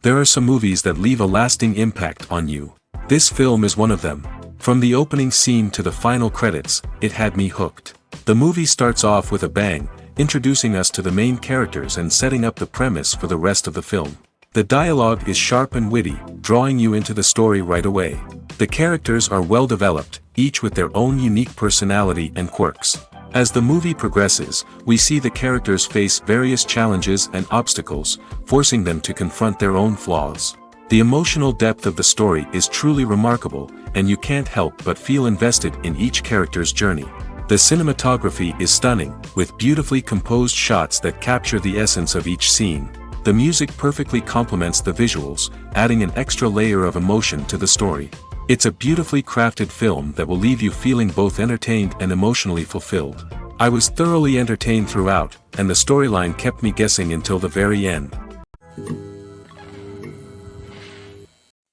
There are some movies that leave a lasting impact on you. This film is one of them. From the opening scene to the final credits, it had me hooked. The movie starts off with a bang, introducing us to the main characters and setting up the premise for the rest of the film. The dialogue is sharp and witty, drawing you into the story right away. The characters are well developed, each with their own unique personality and quirks. As the movie progresses, we see the characters face various challenges and obstacles, forcing them to confront their own flaws. The emotional depth of the story is truly remarkable, and you can't help but feel invested in each character's journey. The cinematography is stunning, with beautifully composed shots that capture the essence of each scene. The music perfectly complements the visuals, adding an extra layer of emotion to the story. It's a beautifully crafted film that will leave you feeling both entertained and emotionally fulfilled. I was thoroughly entertained throughout, and the storyline kept me guessing until the very end.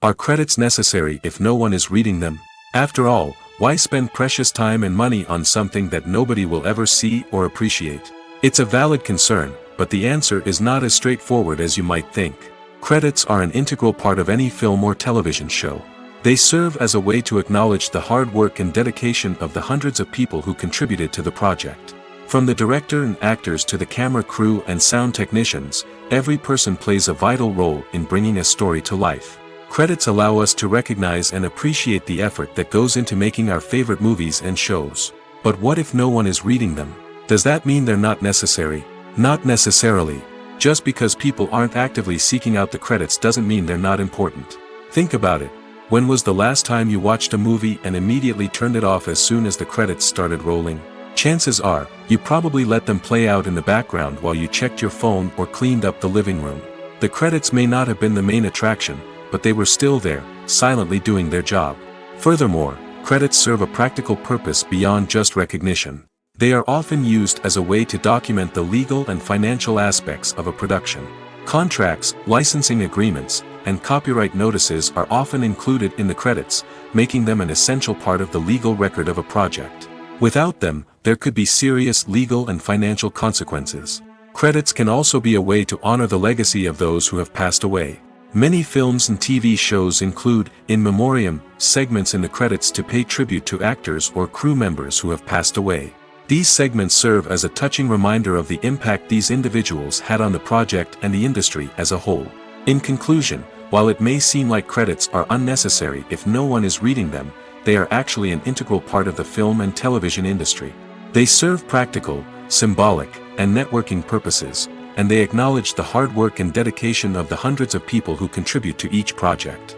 Are credits necessary if no one is reading them? After all, why spend precious time and money on something that nobody will ever see or appreciate? It's a valid concern, but the answer is not as straightforward as you might think. Credits are an integral part of any film or television show. They serve as a way to acknowledge the hard work and dedication of the hundreds of people who contributed to the project. From the director and actors to the camera crew and sound technicians, every person plays a vital role in bringing a story to life. Credits allow us to recognize and appreciate the effort that goes into making our favorite movies and shows. But what if no one is reading them? Does that mean they're not necessary? Not necessarily. Just because people aren't actively seeking out the credits doesn't mean they're not important. Think about it. When was the last time you watched a movie and immediately turned it off as soon as the credits started rolling? Chances are, you probably let them play out in the background while you checked your phone or cleaned up the living room. The credits may not have been the main attraction, but they were still there, silently doing their job. Furthermore, credits serve a practical purpose beyond just recognition. They are often used as a way to document the legal and financial aspects of a production. Contracts, licensing agreements, and copyright notices are often included in the credits, making them an essential part of the legal record of a project. Without them, there could be serious legal and financial consequences. Credits can also be a way to honor the legacy of those who have passed away. Many films and TV shows include, in memoriam, segments in the credits to pay tribute to actors or crew members who have passed away. These segments serve as a touching reminder of the impact these individuals had on the project and the industry as a whole. In conclusion, while it may seem like credits are unnecessary if no one is reading them, they are actually an integral part of the film and television industry. They serve practical, symbolic, and networking purposes, and they acknowledge the hard work and dedication of the hundreds of people who contribute to each project.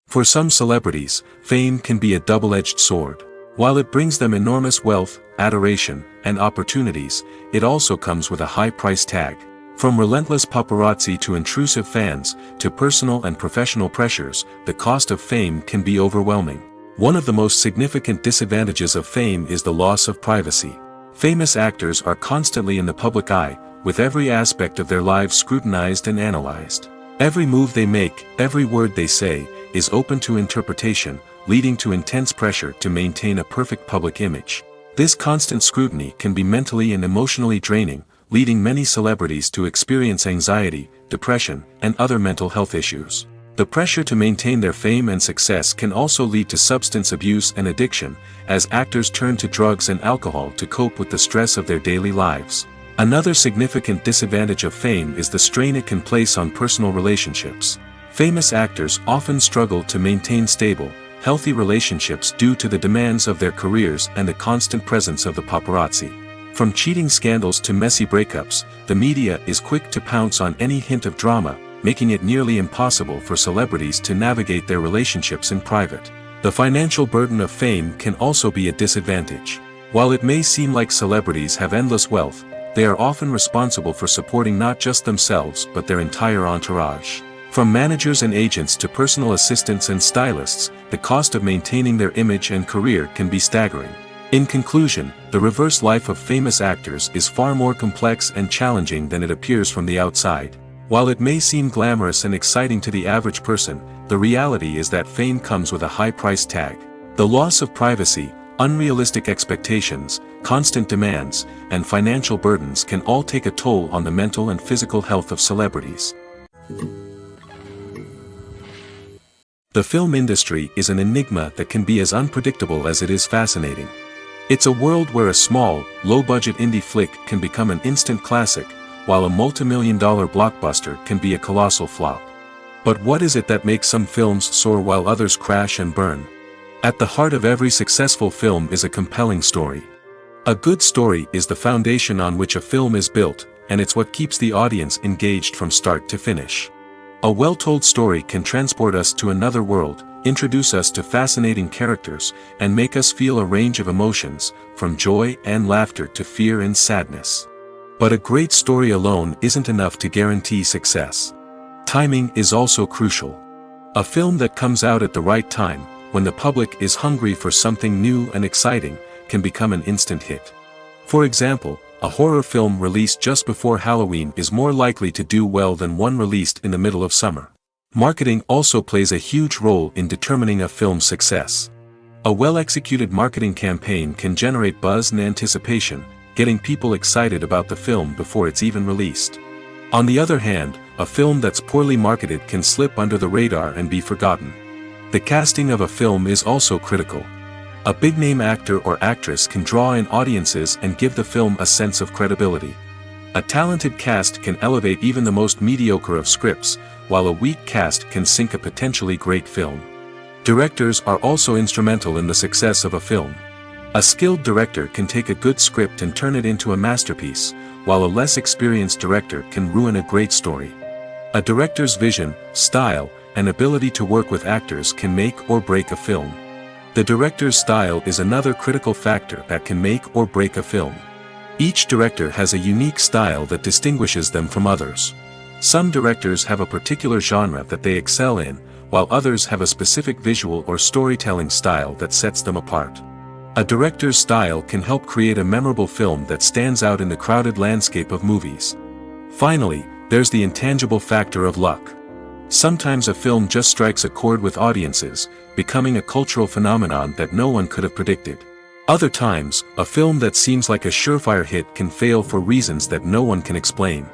For some celebrities, fame can be a double-edged sword. While it brings them enormous wealth, adoration, and opportunities, it also comes with a high price tag. From relentless paparazzi to intrusive fans, to personal and professional pressures, the cost of fame can be overwhelming. One of the most significant disadvantages of fame is the loss of privacy. Famous actors are constantly in the public eye, with every aspect of their lives scrutinized and analyzed. Every move they make, every word they say, is open to interpretation, leading to intense pressure to maintain a perfect public image. This constant scrutiny can be mentally and emotionally draining, leading many celebrities to experience anxiety, depression, and other mental health issues. The pressure to maintain their fame and success can also lead to substance abuse and addiction, as actors turn to drugs and alcohol to cope with the stress of their daily lives. Another significant disadvantage of fame is the strain it can place on personal relationships. Famous actors often struggle to maintain stable, healthy relationships due to the demands of their careers and the constant presence of the paparazzi. From cheating scandals to messy breakups, the media is quick to pounce on any hint of drama, making it nearly impossible for celebrities to navigate their relationships in private. The financial burden of fame can also be a disadvantage. While it may seem like celebrities have endless wealth, they are often responsible for supporting not just themselves but their entire entourage. From managers and agents to personal assistants and stylists, the cost of maintaining their image and career can be staggering. In conclusion, the reverse life of famous actors is far more complex and challenging than it appears from the outside. While it may seem glamorous and exciting to the average person, the reality is that fame comes with a high price tag. The loss of privacy, Unrealistic expectations, constant demands, and financial burdens can all take a toll on the mental and physical health of celebrities. The film industry is an enigma that can be as unpredictable as it is fascinating. It's a world where a small, low-budget indie flick can become an instant classic, while a multi-million-dollar blockbuster can be a colossal flop. But what is it that makes some films soar while others crash and burn? At the heart of every successful film is a compelling story. A good story is the foundation on which a film is built, and it's what keeps the audience engaged from start to finish. A well-told story can transport us to another world, introduce us to fascinating characters, and make us feel a range of emotions, from joy and laughter to fear and sadness. But a great story alone isn't enough to guarantee success. Timing is also crucial. A film that comes out at the right time, when the public is hungry for something new and exciting, can become an instant hit. For example, a horror film released just before Halloween is more likely to do well than one released in the middle of summer. Marketing also plays a huge role in determining a film's success. A well-executed marketing campaign can generate buzz and anticipation, getting people excited about the film before it's even released. On the other hand, a film that's poorly marketed can slip under the radar and be forgotten. The casting of a film is also critical. A big-name actor or actress can draw in audiences and give the film a sense of credibility. A talented cast can elevate even the most mediocre of scripts, while a weak cast can sink a potentially great film. Directors are also instrumental in the success of a film. A skilled director can take a good script and turn it into a masterpiece, while a less experienced director can ruin a great story. A director's vision, style, and ability to work with actors can make or break a film. The director's style is another critical factor that can make or break a film. Each director has a unique style that distinguishes them from others. Some directors have a particular genre that they excel in, while others have a specific visual or storytelling style that sets them apart. A director's style can help create a memorable film that stands out in the crowded landscape of movies. Finally, there's the intangible factor of luck. Sometimes a film just strikes a chord with audiences, becoming a cultural phenomenon that no one could have predicted. Other times, a film that seems like a surefire hit can fail for reasons that no one can explain.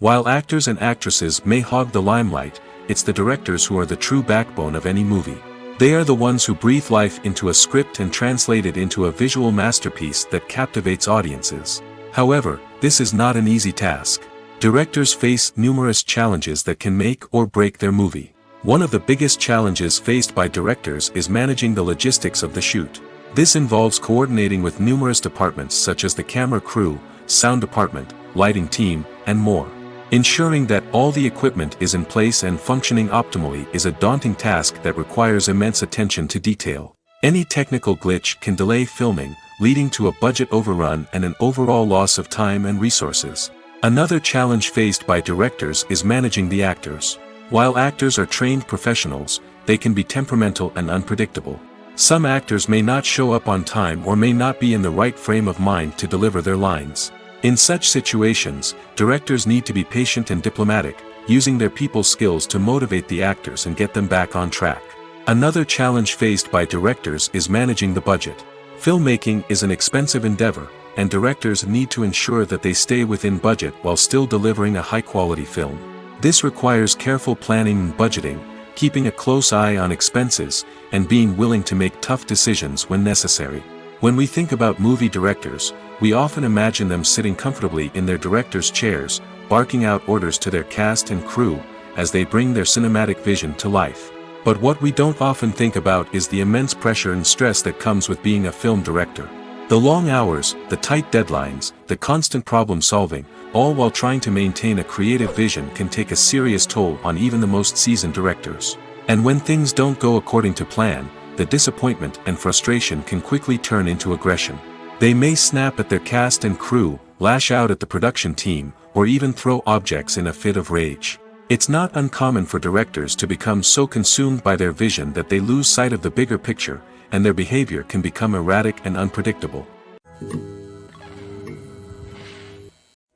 While actors and actresses may hog the limelight, it's the directors who are the true backbone of any movie. They are the ones who breathe life into a script and translate it into a visual masterpiece that captivates audiences. However, this is not an easy task. Directors face numerous challenges that can make or break their movie. One of the biggest challenges faced by directors is managing the logistics of the shoot. This involves coordinating with numerous departments such as the camera crew, sound department, lighting team, and more. Ensuring that all the equipment is in place and functioning optimally is a daunting task that requires immense attention to detail. Any technical glitch can delay filming, leading to a budget overrun and an overall loss of time and resources. Another challenge faced by directors is managing the actors. While actors are trained professionals, they can be temperamental and unpredictable. Some actors may not show up on time or may not be in the right frame of mind to deliver their lines. In such situations, directors need to be patient and diplomatic, using their people skills to motivate the actors and get them back on track. Another challenge faced by directors is managing the budget. Filmmaking is an expensive endeavor, and directors need to ensure that they stay within budget while still delivering a high-quality film. This requires careful planning and budgeting, keeping a close eye on expenses, and being willing to make tough decisions when necessary. When we think about movie directors, we often imagine them sitting comfortably in their director's chairs, barking out orders to their cast and crew, as they bring their cinematic vision to life. But what we don't often think about is the immense pressure and stress that comes with being a film director. The long hours, the tight deadlines, the constant problem solving, all while trying to maintain a creative vision can take a serious toll on even the most seasoned directors. And when things don't go according to plan, the disappointment and frustration can quickly turn into aggression. They may snap at their cast and crew, lash out at the production team, or even throw objects in a fit of rage. It's not uncommon for directors to become so consumed by their vision that they lose sight of the bigger picture, and their behavior can become erratic and unpredictable.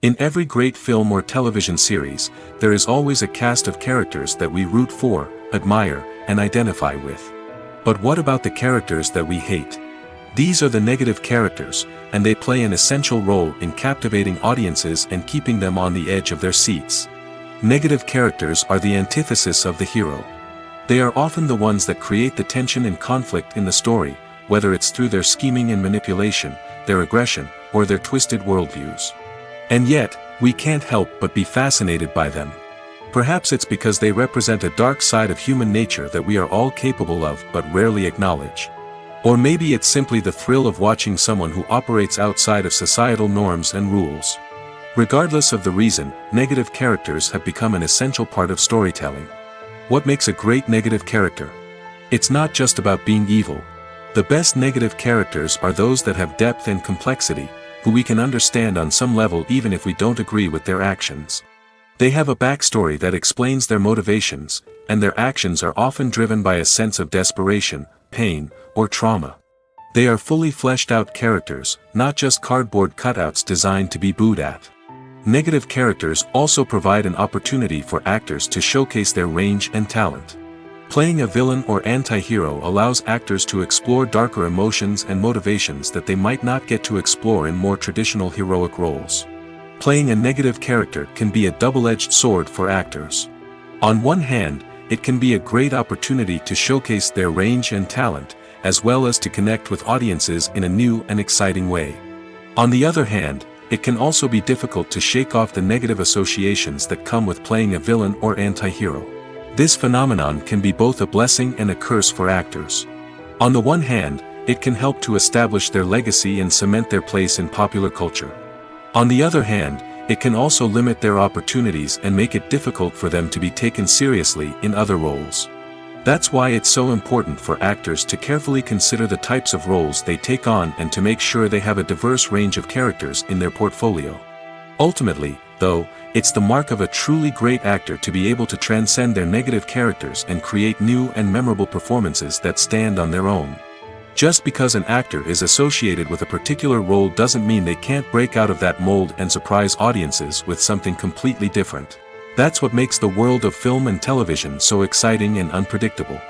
In every great film or television series, there is always a cast of characters that we root for, admire, and identify with. But what about the characters that we hate? These are the negative characters, and they play an essential role in captivating audiences and keeping them on the edge of their seats. Negative characters are the antithesis of the hero. They are often the ones that create the tension and conflict in the story, whether it's through their scheming and manipulation, their aggression, or their twisted worldviews. And yet, we can't help but be fascinated by them. Perhaps it's because they represent a dark side of human nature that we are all capable of but rarely acknowledge. Or maybe it's simply the thrill of watching someone who operates outside of societal norms and rules. Regardless of the reason, negative characters have become an essential part of storytelling. What makes a great negative character? It's not just about being evil. The best negative characters are those that have depth and complexity, who we can understand on some level even if we don't agree with their actions. They have a backstory that explains their motivations, and their actions are often driven by a sense of desperation, pain, or trauma. They are fully fleshed out characters, not just cardboard cutouts designed to be booed at. Negative characters also provide an opportunity for actors to showcase their range and talent. Playing a villain or anti-hero allows actors to explore darker emotions and motivations that they might not get to explore in more traditional heroic roles. Playing a negative character can be a double-edged sword for actors. On one hand, it can be a great opportunity to showcase their range and talent, as well as to connect with audiences in a new and exciting way. On the other hand, it can also be difficult to shake off the negative associations that come with playing a villain or anti-hero. This phenomenon can be both a blessing and a curse for actors. On the one hand, it can help to establish their legacy and cement their place in popular culture. On the other hand, it can also limit their opportunities and make it difficult for them to be taken seriously in other roles. That's why it's so important for actors to carefully consider the types of roles they take on and to make sure they have a diverse range of characters in their portfolio. Ultimately, though, it's the mark of a truly great actor to be able to transcend their negative characters and create new and memorable performances that stand on their own. Just because an actor is associated with a particular role doesn't mean they can't break out of that mold and surprise audiences with something completely different. That's what makes the world of film and television so exciting and unpredictable.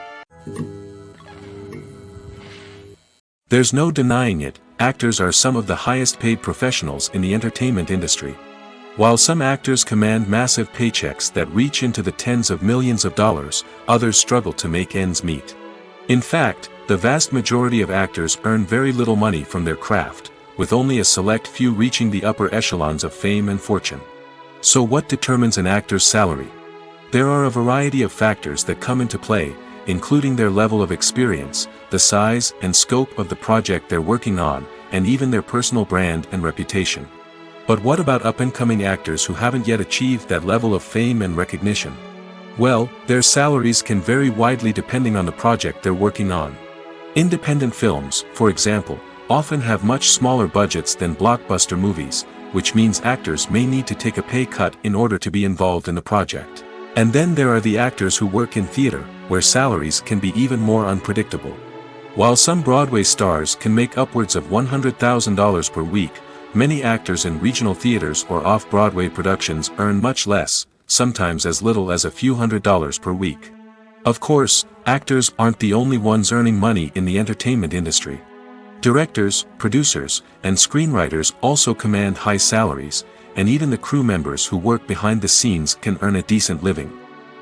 There's no denying it, actors are some of the highest paid professionals in the entertainment industry. While some actors command massive paychecks that reach into the tens of millions of dollars, others struggle to make ends meet. In fact, the vast majority of actors earn very little money from their craft, with only a select few reaching the upper echelons of fame and fortune. So what determines an actor's salary? There are a variety of factors that come into play, including their level of experience, the size and scope of the project they're working on, and even their personal brand and reputation. But what about up-and-coming actors who haven't yet achieved that level of fame and recognition? Well, their salaries can vary widely depending on the project they're working on. Independent films, for example, often have much smaller budgets than blockbuster movies, which means actors may need to take a pay cut in order to be involved in the project. And then there are the actors who work in theater, where salaries can be even more unpredictable. While some Broadway stars can make upwards of $100,000 per week, many actors in regional theaters or off-Broadway productions earn much less, sometimes as little as a few $100s per week. Of course, actors aren't the only ones earning money in the entertainment industry. Directors, producers, and screenwriters also command high salaries, and even the crew members who work behind the scenes can earn a decent living.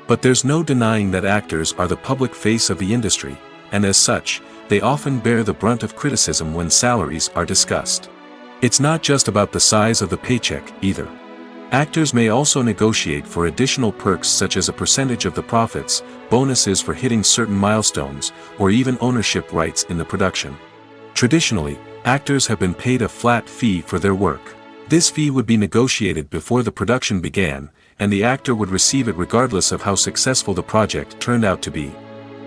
But there's no denying that actors are the public face of the industry, and as such, they often bear the brunt of criticism when salaries are discussed. It's not just about the size of the paycheck, either. Actors may also negotiate for additional perks such as a percentage of the profits, bonuses for hitting certain milestones, or even ownership rights in the production. Traditionally, actors have been paid a flat fee for their work. This fee would be negotiated before the production began, and the actor would receive it regardless of how successful the project turned out to be.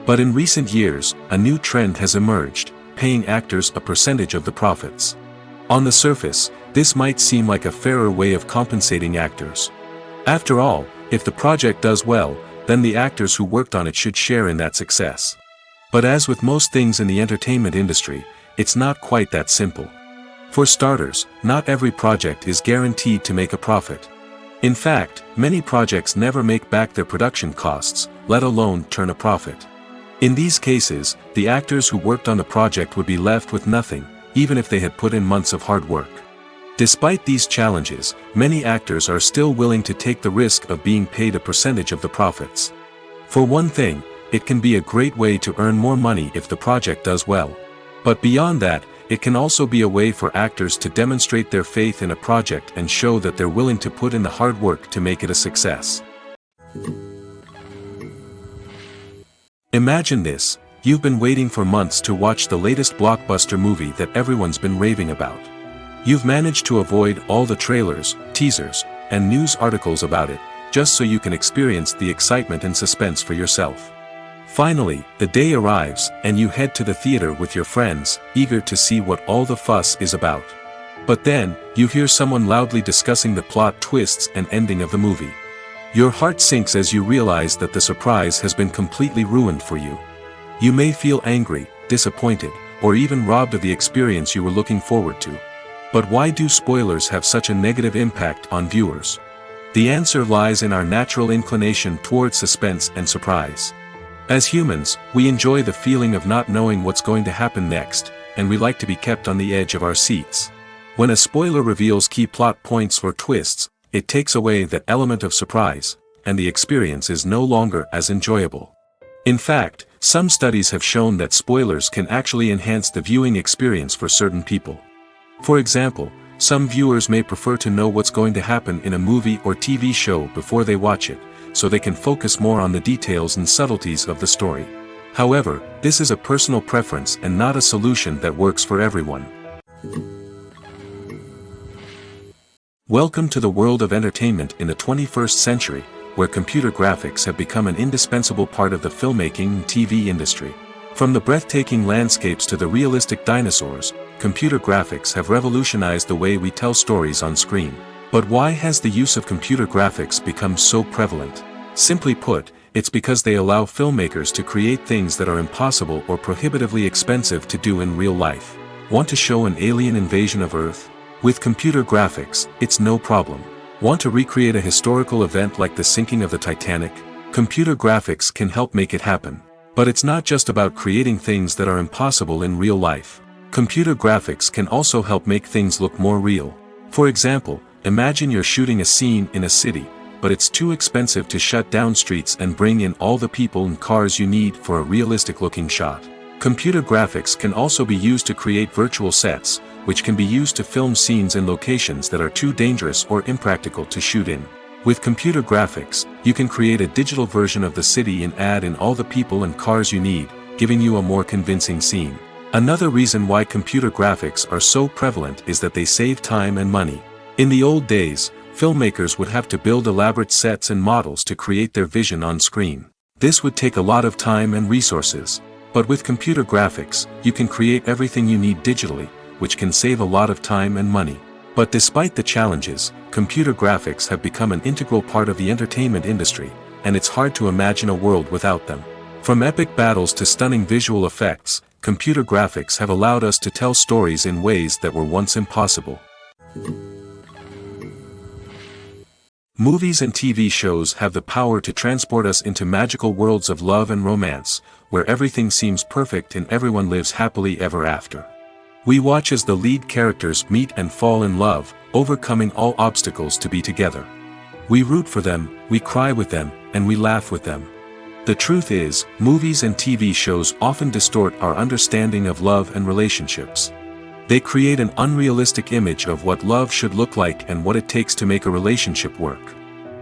But in recent years, a new trend has emerged, paying actors a percentage of the profits. On the surface, this might seem like a fairer way of compensating actors. After all, if the project does well, then the actors who worked on it should share in that success. But as with most things in the entertainment industry, it's not quite that simple. For starters, not every project is guaranteed to make a profit. In fact, many projects never make back their production costs, let alone turn a profit. In these cases, the actors who worked on the project would be left with nothing, even if they had put in months of hard work. Despite these challenges, many actors are still willing to take the risk of being paid a percentage of the profits. For one thing, it can be a great way to earn more money if the project does well. But beyond that, it can also be a way for actors to demonstrate their faith in a project and show that they're willing to put in the hard work to make it a success. Imagine this: you've been waiting for months to watch the latest blockbuster movie that everyone's been raving about. You've managed to avoid all the trailers, teasers, and news articles about it, just so you can experience the excitement and suspense for yourself. Finally, the day arrives, and you head to the theater with your friends, eager to see what all the fuss is about. But then, you hear someone loudly discussing the plot twists and ending of the movie. Your heart sinks as you realize that the surprise has been completely ruined for you. You may feel angry, disappointed, or even robbed of the experience you were looking forward to. But why do spoilers have such a negative impact on viewers? The answer lies in our natural inclination toward suspense and surprise. As humans, we enjoy the feeling of not knowing what's going to happen next, and we like to be kept on the edge of our seats. When a spoiler reveals key plot points or twists, it takes away that element of surprise, and the experience is no longer as enjoyable. In fact, some studies have shown that spoilers can actually enhance the viewing experience for certain people. For example, some viewers may prefer to know what's going to happen in a movie or TV show before they watch it, so they can focus more on the details and subtleties of the story. However, this is a personal preference and not a solution that works for everyone. Welcome to the world of entertainment in the 21st century, where computer graphics have become an indispensable part of the filmmaking and TV industry. From the breathtaking landscapes to the realistic dinosaurs, computer graphics have revolutionized the way we tell stories on screen. But why has the use of computer graphics become so prevalent? Simply put, it's because they allow filmmakers to create things that are impossible or prohibitively expensive to do in real life. Want to show an alien invasion of Earth? With computer graphics, it's no problem. Want to recreate a historical event like the sinking of the Titanic? Computer graphics can help make it happen. But it's not just about creating things that are impossible in real life. Computer graphics can also help make things look more real. For example, imagine you're shooting a scene in a city, but it's too expensive to shut down streets and bring in all the people and cars you need for a realistic-looking shot. Computer graphics can also be used to create virtual sets, which can be used to film scenes in locations that are too dangerous or impractical to shoot in. With computer graphics, you can create a digital version of the city and add in all the people and cars you need, giving you a more convincing scene. Another reason why computer graphics are so prevalent is that they save time and money. In the old days, filmmakers would have to build elaborate sets and models to create their vision on screen. This would take a lot of time and resources. But with computer graphics, you can create everything you need digitally, which can save a lot of time and money. But despite the challenges, computer graphics have become an integral part of the entertainment industry, and it's hard to imagine a world without them. From epic battles to stunning visual effects, computer graphics have allowed us to tell stories in ways that were once impossible. Movies and TV shows have the power to transport us into magical worlds of love and romance, where everything seems perfect and everyone lives happily ever after. We watch as the lead characters meet and fall in love, overcoming all obstacles to be together. We root for them, we cry with them, and we laugh with them. The truth is, movies and TV shows often distort our understanding of love and relationships. They create an unrealistic image of what love should look like and what it takes to make a relationship work.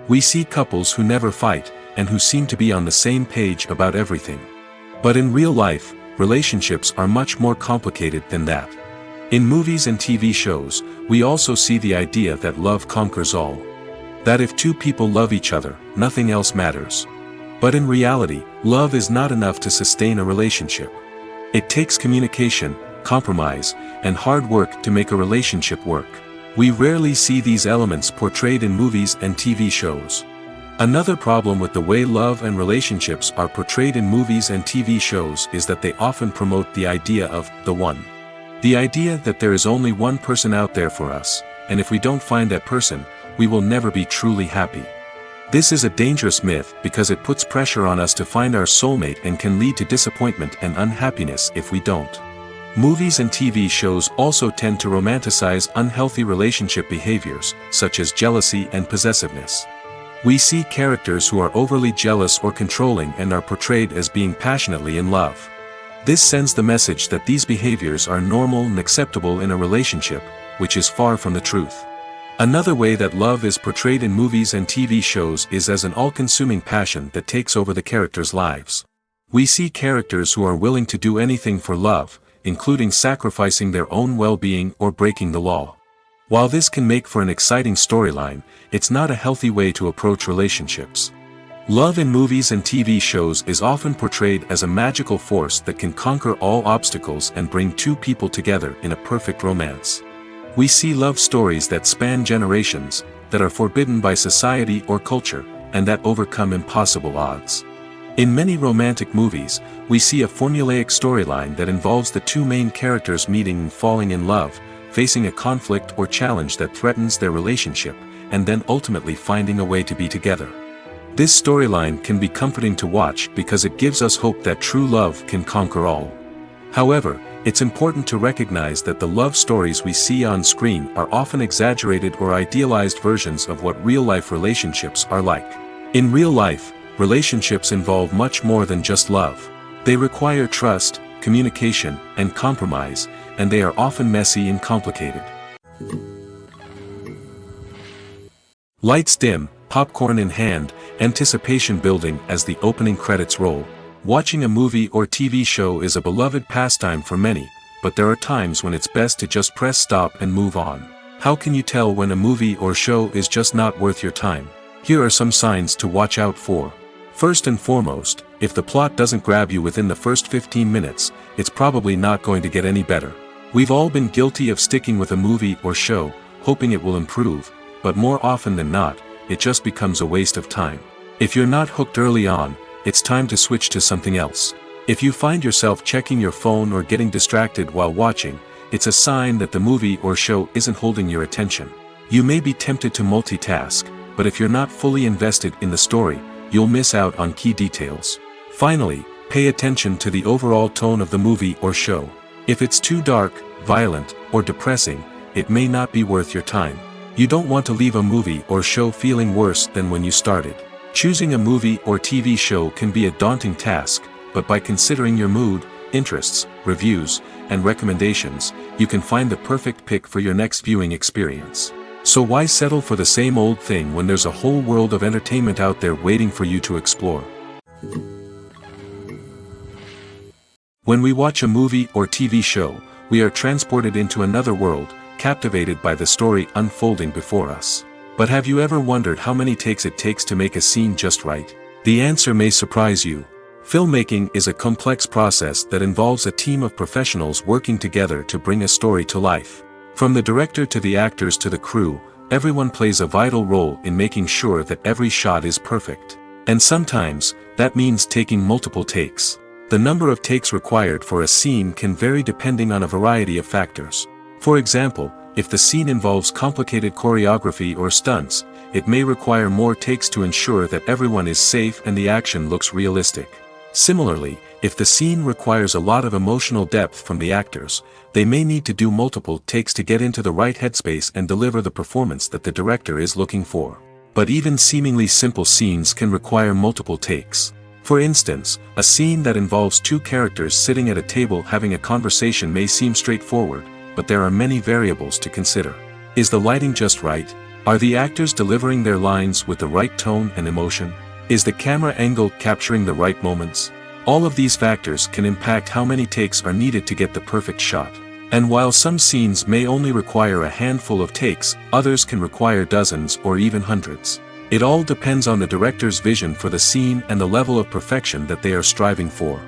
We see couples who never fight, and who seem to be on the same page about everything. But in real life, relationships are much more complicated than that. In movies and TV shows, we also see the idea that love conquers all. That if two people love each other, nothing else matters. But in reality, love is not enough to sustain a relationship. It takes communication, compromise, and hard work to make a relationship work. We rarely see these elements portrayed in movies and TV shows. Another problem with the way love and relationships are portrayed in movies and TV shows is that they often promote the idea of the one. The idea that there is only one person out there for us, and if we don't find that person, we will never be truly happy. This is a dangerous myth because it puts pressure on us to find our soulmate and can lead to disappointment and unhappiness if we don't. Movies and TV shows also tend to romanticize unhealthy relationship behaviors, such as jealousy and possessiveness. We see characters who are overly jealous or controlling and are portrayed as being passionately in love. This sends the message that these behaviors are normal and acceptable in a relationship, which is far from the truth. Another way that love is portrayed in movies and TV shows is as an all-consuming passion that takes over the characters' lives. We see characters who are willing to do anything for love, including sacrificing their own well-being or breaking the law. While this can make for an exciting storyline, it's not a healthy way to approach relationships. Love in movies and TV shows is often portrayed as a magical force that can conquer all obstacles and bring two people together in a perfect romance. We see love stories that span generations, that are forbidden by society or culture, and that overcome impossible odds. In many romantic movies, we see a formulaic storyline that involves the two main characters meeting and falling in love, facing a conflict or challenge that threatens their relationship, and then ultimately finding a way to be together. This storyline can be comforting to watch because it gives us hope that true love can conquer all. However, it's important to recognize that the love stories we see on screen are often exaggerated or idealized versions of what real-life relationships are like. In real life, relationships involve much more than just love. They require trust, communication, and compromise, and they are often messy and complicated. Lights dim, popcorn in hand, anticipation building as the opening credits roll. Watching a movie or TV show is a beloved pastime for many, but there are times when it's best to just press stop and move on. How can you tell when a movie or show is just not worth your time? Here are some signs to watch out for. First and foremost, if the plot doesn't grab you within the first 15 minutes, it's probably not going to get any better. We've all been guilty of sticking with a movie or show, hoping it will improve, but more often than not, it just becomes a waste of time. If you're not hooked early on, it's time to switch to something else. If you find yourself checking your phone or getting distracted while watching, it's a sign that the movie or show isn't holding your attention. You may be tempted to multitask, but if you're not fully invested in the story, you'll miss out on key details. Finally, pay attention to the overall tone of the movie or show. If it's too dark, violent, or depressing, it may not be worth your time. You don't want to leave a movie or show feeling worse than when you started. Choosing a movie or TV show can be a daunting task, but by considering your mood, interests, reviews, and recommendations, you can find the perfect pick for your next viewing experience. So why settle for the same old thing when there's a whole world of entertainment out there waiting for you to explore? When we watch a movie or TV show, we are transported into another world, captivated by the story unfolding before us. But have you ever wondered how many takes it takes to make a scene just right? The answer may surprise you. Filmmaking is a complex process that involves a team of professionals working together to bring a story to life. From the director to the actors to the crew, everyone plays a vital role in making sure that every shot is perfect. And sometimes, that means taking multiple takes. The number of takes required for a scene can vary depending on a variety of factors. For example, if the scene involves complicated choreography or stunts, it may require more takes to ensure that everyone is safe and the action looks realistic. Similarly, if the scene requires a lot of emotional depth from the actors, they may need to do multiple takes to get into the right headspace and deliver the performance that the director is looking for. But even seemingly simple scenes can require multiple takes. For instance, a scene that involves two characters sitting at a table having a conversation may seem straightforward, but there are many variables to consider. Is the lighting just right? Are the actors delivering their lines with the right tone and emotion? Is the camera angle capturing the right moments? All of these factors can impact how many takes are needed to get the perfect shot. And while some scenes may only require a handful of takes, others can require dozens or even hundreds. It all depends on the director's vision for the scene and the level of perfection that they are striving for.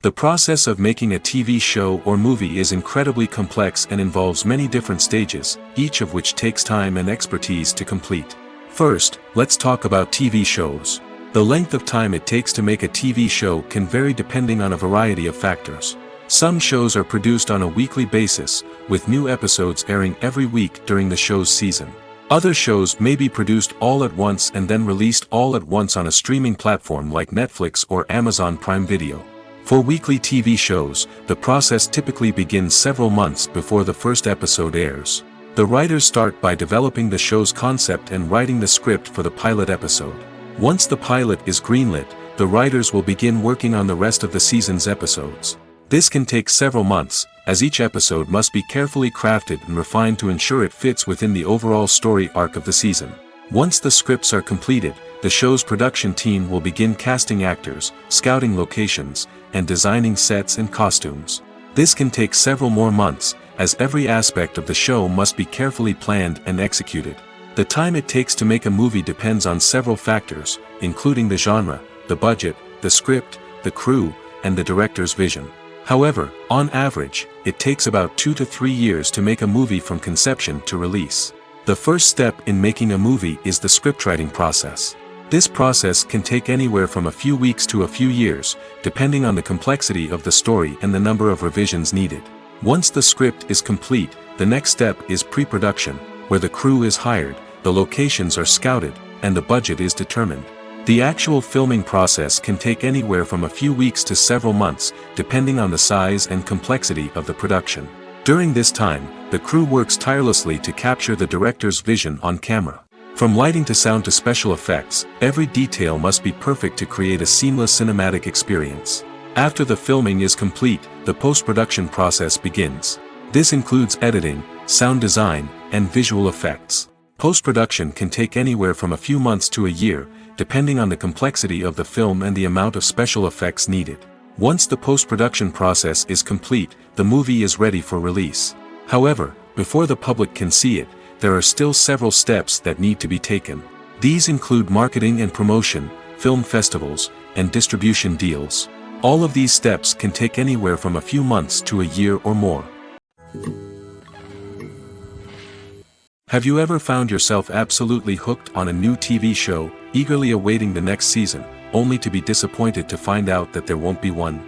The process of making a TV show or movie is incredibly complex and involves many different stages, each of which takes time and expertise to complete. First, let's talk about TV shows. The length of time it takes to make a TV show can vary depending on a variety of factors. Some shows are produced on a weekly basis, with new episodes airing every week during the show's season. Other shows may be produced all at once and then released all at once on a streaming platform like Netflix or Amazon Prime Video. For weekly TV shows, the process typically begins several months before the first episode airs. The writers start by developing the show's concept and writing the script for the pilot episode. Once the pilot is greenlit, the writers will begin working on the rest of the season's episodes. This can take several months, as each episode must be carefully crafted and refined to ensure it fits within the overall story arc of the season. Once the scripts are completed, the show's production team will begin casting actors, scouting locations, and designing sets and costumes. This can take several more months, as every aspect of the show must be carefully planned and executed. The time it takes to make a movie depends on several factors, including the genre, the budget, the script, the crew, and the director's vision. However, on average, it takes about 2 to 3 years to make a movie from conception to release. The first step in making a movie is the scriptwriting process. This process can take anywhere from a few weeks to a few years, depending on the complexity of the story and the number of revisions needed. Once the script is complete, the next step is pre-production, where the crew is hired, the locations are scouted, and the budget is determined. The actual filming process can take anywhere from a few weeks to several months, depending on the size and complexity of the production. During this time, the crew works tirelessly to capture the director's vision on camera. From lighting to sound to special effects, every detail must be perfect to create a seamless cinematic experience. After the filming is complete, the post-production process begins. This includes editing, sound design, and visual effects. Post-production can take anywhere from a few months to a year, depending on the complexity of the film and the amount of special effects needed. Once the post-production process is complete, the movie is ready for release. However, before the public can see it, there are still several steps that need to be taken. These include marketing and promotion, film festivals, and distribution deals. All of these steps can take anywhere from a few months to a year or more. Have you ever found yourself absolutely hooked on a new TV show, eagerly awaiting the next season, only to be disappointed to find out that there won't be one?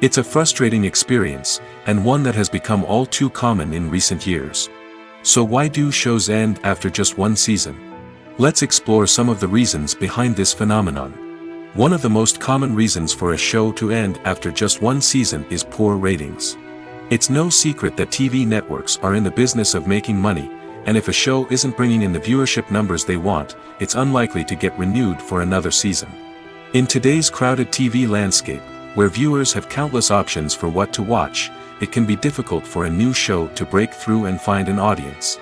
It's a frustrating experience, and one that has become all too common in recent years. So why do shows end after just one season? Let's explore some of the reasons behind this phenomenon. One of the most common reasons for a show to end after just one season is poor ratings. It's no secret that TV networks are in the business of making money, and if a show isn't bringing in the viewership numbers they want, it's unlikely to get renewed for another season. In today's crowded TV landscape, where viewers have countless options for what to watch, it can be difficult for a new show to break through and find an audience.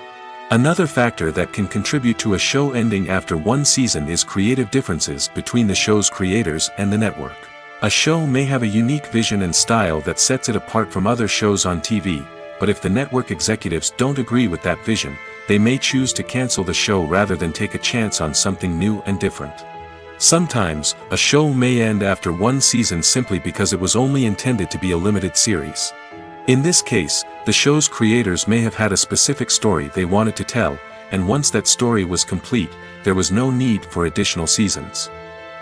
Another factor that can contribute to a show ending after one season is creative differences between the show's creators and the network. A show may have a unique vision and style that sets it apart from other shows on TV, but if the network executives don't agree with that vision, they may choose to cancel the show rather than take a chance on something new and different. Sometimes, a show may end after one season simply because it was only intended to be a limited series. In this case, the show's creators may have had a specific story they wanted to tell, and once that story was complete, there was no need for additional seasons.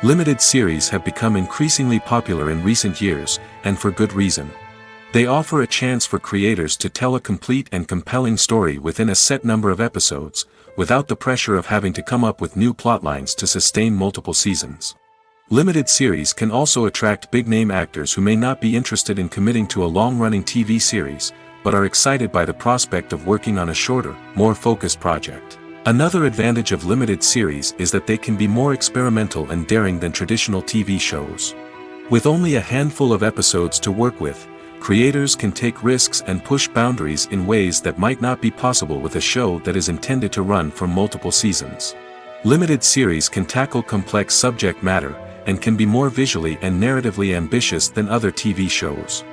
Limited series have become increasingly popular in recent years, and for good reason. They offer a chance for creators to tell a complete and compelling story within a set number of episodes, without the pressure of having to come up with new plotlines to sustain multiple seasons. Limited series can also attract big-name actors who may not be interested in committing to a long-running TV series, but are excited by the prospect of working on a shorter, more focused project. Another advantage of limited series is that they can be more experimental and daring than traditional TV shows. With only a handful of episodes to work with, creators can take risks and push boundaries in ways that might not be possible with a show that is intended to run for multiple seasons. Limited series can tackle complex subject matter, and can be more visually and narratively ambitious than other TV shows.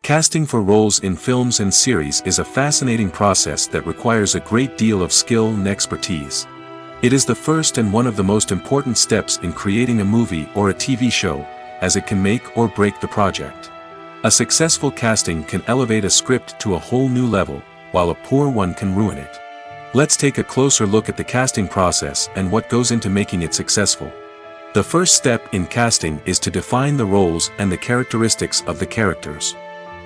Casting for roles in films and series is a fascinating process that requires a great deal of skill and expertise. It is the first and one of the most important steps in creating a movie or a TV show, as it can make or break the project. A successful casting can elevate a script to a whole new level, while a poor one can ruin it. Let's take a closer look at the casting process and what goes into making it successful. The first step in casting is to define the roles and the characteristics of the characters.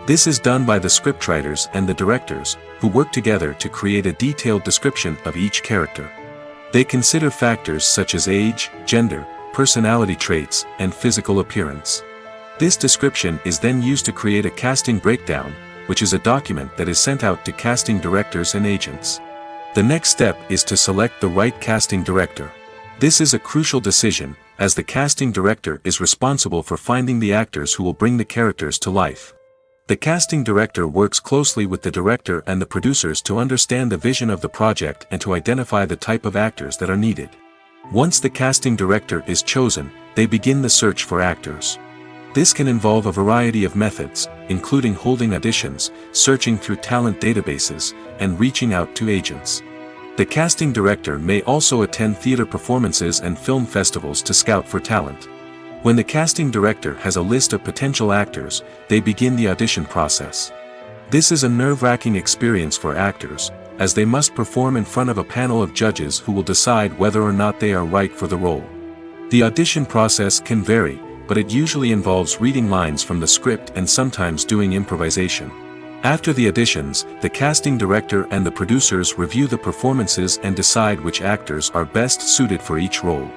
This is done by the scriptwriters and the directors, who work together to create a detailed description of each character. They consider factors such as age, gender, personality traits, and physical appearance. This description is then used to create a casting breakdown, which is a document that is sent out to casting directors and agents. The next step is to select the right casting director. This is a crucial decision, as the casting director is responsible for finding the actors who will bring the characters to life. The casting director works closely with the director and the producers to understand the vision of the project and to identify the type of actors that are needed. Once the casting director is chosen, they begin the search for actors. This can involve a variety of methods, including holding auditions, searching through talent databases, and reaching out to agents. The casting director may also attend theater performances and film festivals to scout for talent. When the casting director has a list of potential actors, they begin the audition process. This is a nerve-wracking experience for actors, as they must perform in front of a panel of judges who will decide whether or not they are right for the role. The audition process can vary, but it usually involves reading lines from the script and sometimes doing improvisation. After the auditions, the casting director and the producers review the performances and decide which actors are best suited for each role.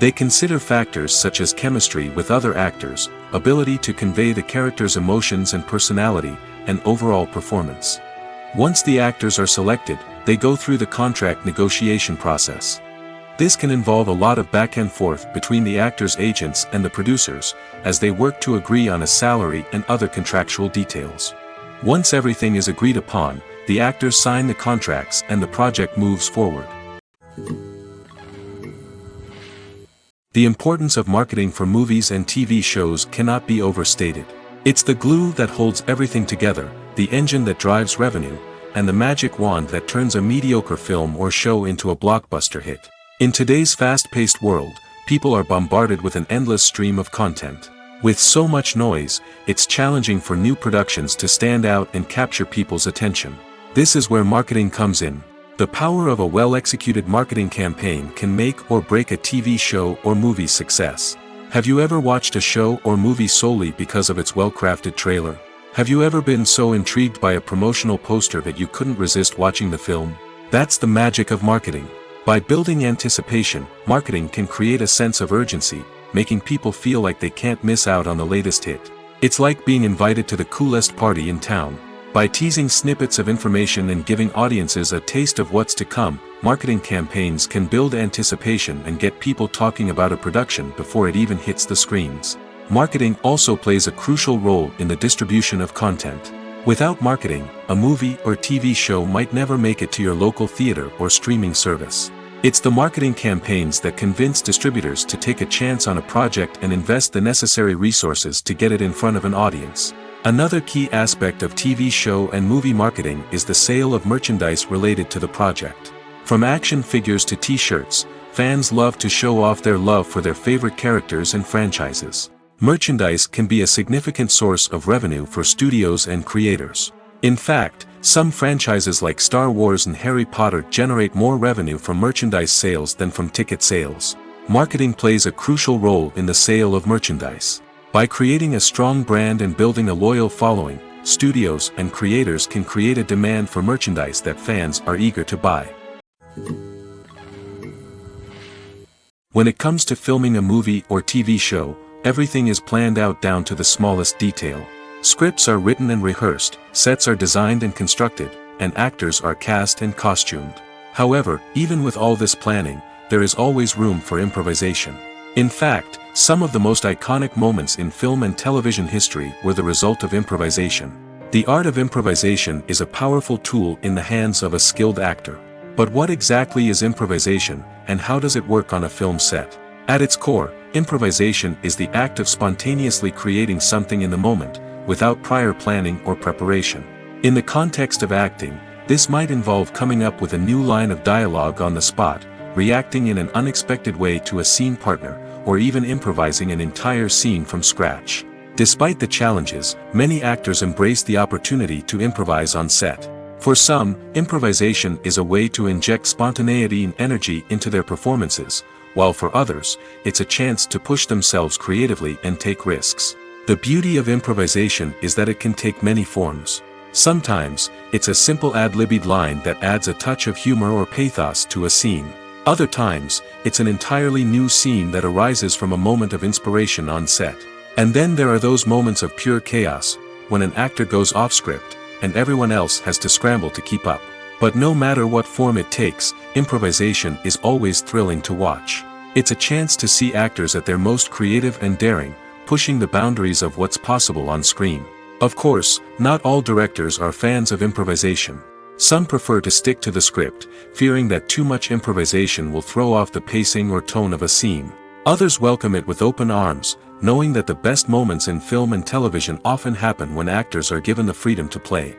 They consider factors such as chemistry with other actors, ability to convey the character's emotions and personality, and overall performance. Once the actors are selected, they go through the contract negotiation process. This can involve a lot of back and forth between the actors' agents and the producers, as they work to agree on a salary and other contractual details. Once everything is agreed upon, the actors sign the contracts and the project moves forward. The importance of marketing for movies and TV shows cannot be overstated. It's the glue that holds everything together, the engine that drives revenue, and the magic wand that turns a mediocre film or show into a blockbuster hit. In today's fast-paced world, people are bombarded with an endless stream of content. With so much noise, it's challenging for new productions to stand out and capture people's attention. This is where marketing comes in. The power of a well-executed marketing campaign can make or break a TV show or movie's success. Have you ever watched a show or movie solely because of its well-crafted trailer? Have you ever been so intrigued by a promotional poster that you couldn't resist watching the film? That's the magic of marketing. By building anticipation, marketing can create a sense of urgency, making people feel like they can't miss out on the latest hit. It's like being invited to the coolest party in town. By teasing snippets of information and giving audiences a taste of what's to come, marketing campaigns can build anticipation and get people talking about a production before it even hits the screens. Marketing also plays a crucial role in the distribution of content. Without marketing, a movie or TV show might never make it to your local theater or streaming service. It's the marketing campaigns that convince distributors to take a chance on a project and invest the necessary resources to get it in front of an audience. Another key aspect of TV show and movie marketing is the sale of merchandise related to the project. From action figures to t-shirts, fans love to show off their love for their favorite characters and franchises. Merchandise can be a significant source of revenue for studios and creators. In fact, some franchises like Star Wars and Harry Potter generate more revenue from merchandise sales than from ticket sales. Marketing plays a crucial role in the sale of merchandise. By creating a strong brand and building a loyal following, studios and creators can create a demand for merchandise that fans are eager to buy. When it comes to filming a movie or TV show, everything is planned out down to the smallest detail. Scripts are written and rehearsed, sets are designed and constructed, and actors are cast and costumed. However, even with all this planning, there is always room for improvisation. In fact, some of the most iconic moments in film and television history were the result of improvisation. The art of improvisation is a powerful tool in the hands of a skilled actor. But what exactly is improvisation, and how does it work on a film set? At its core, improvisation is the act of spontaneously creating something in the moment, without prior planning or preparation. In the context of acting, this might involve coming up with a new line of dialogue on the spot, reacting in an unexpected way to a scene partner, or even improvising an entire scene from scratch. Despite the challenges, many actors embrace the opportunity to improvise on set. For some, improvisation is a way to inject spontaneity and energy into their performances, while for others, it's a chance to push themselves creatively and take risks. The beauty of improvisation is that it can take many forms. Sometimes, it's a simple ad-libbed line that adds a touch of humor or pathos to a scene. Other times, it's an entirely new scene that arises from a moment of inspiration on set. And then there are those moments of pure chaos, when an actor goes off script, and everyone else has to scramble to keep up. But no matter what form it takes, improvisation is always thrilling to watch. It's a chance to see actors at their most creative and daring, pushing the boundaries of what's possible on screen. Of course, not all directors are fans of improvisation. Some prefer to stick to the script, fearing that too much improvisation will throw off the pacing or tone of a scene. Others welcome it with open arms, knowing that the best moments in film and television often happen when actors are given the freedom to play.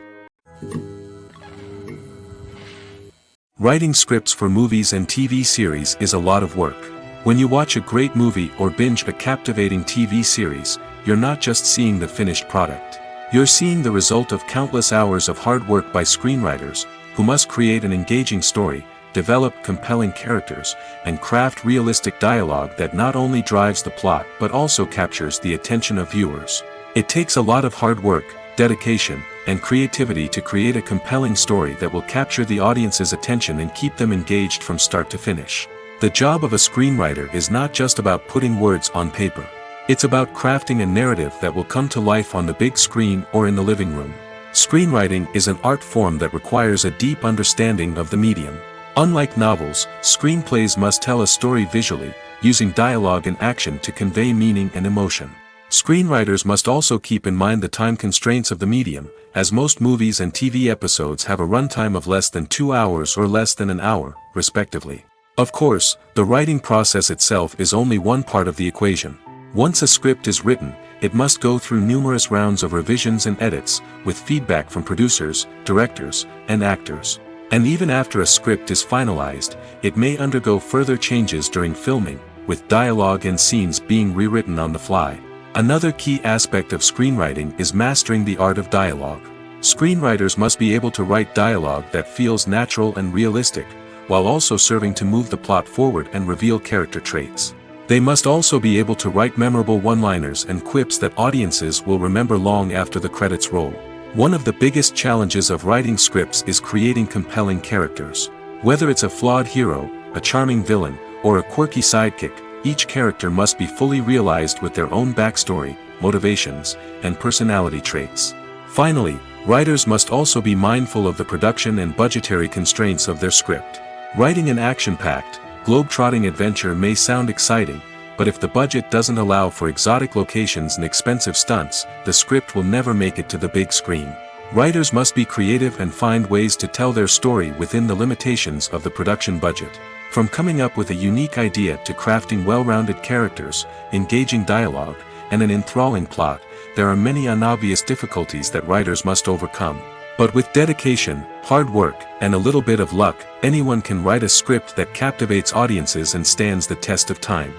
Writing scripts for movies and TV series is a lot of work. When you watch a great movie or binge a captivating TV series, you're not just seeing the finished product. You're seeing the result of countless hours of hard work by screenwriters, who must create an engaging story, develop compelling characters, and craft realistic dialogue that not only drives the plot but also captures the attention of viewers. It takes a lot of hard work, dedication, and creativity to create a compelling story that will capture the audience's attention and keep them engaged from start to finish. The job of a screenwriter is not just about putting words on paper. It's about crafting a narrative that will come to life on the big screen or in the living room. Screenwriting is an art form that requires a deep understanding of the medium. Unlike novels, screenplays must tell a story visually, using dialogue and action to convey meaning and emotion. Screenwriters must also keep in mind the time constraints of the medium, as most movies and TV episodes have a runtime of less than 2 hours or less than an hour, respectively. Of course, the writing process itself is only one part of the equation. Once a script is written, it must go through numerous rounds of revisions and edits, with feedback from producers, directors, and actors. And even after a script is finalized, it may undergo further changes during filming, with dialogue and scenes being rewritten on the fly. Another key aspect of screenwriting is mastering the art of dialogue. Screenwriters must be able to write dialogue that feels natural and realistic, while also serving to move the plot forward and reveal character traits. They must also be able to write memorable one-liners and quips that audiences will remember long after the credits roll. One of the biggest challenges of writing scripts is creating compelling characters. Whether it's a flawed hero, a charming villain, or a quirky sidekick, each character must be fully realized with their own backstory, motivations, and personality traits. Finally, writers must also be mindful of the production and budgetary constraints of their script. Writing an action-packed, globe-trotting adventure may sound exciting, but if the budget doesn't allow for exotic locations and expensive stunts, the script will never make it to the big screen. Writers must be creative and find ways to tell their story within the limitations of the production budget. From coming up with a unique idea to crafting well-rounded characters, engaging dialogue, and an enthralling plot, there are many unobvious difficulties that writers must overcome. But with dedication, hard work, and a little bit of luck, anyone can write a script that captivates audiences and stands the test of time.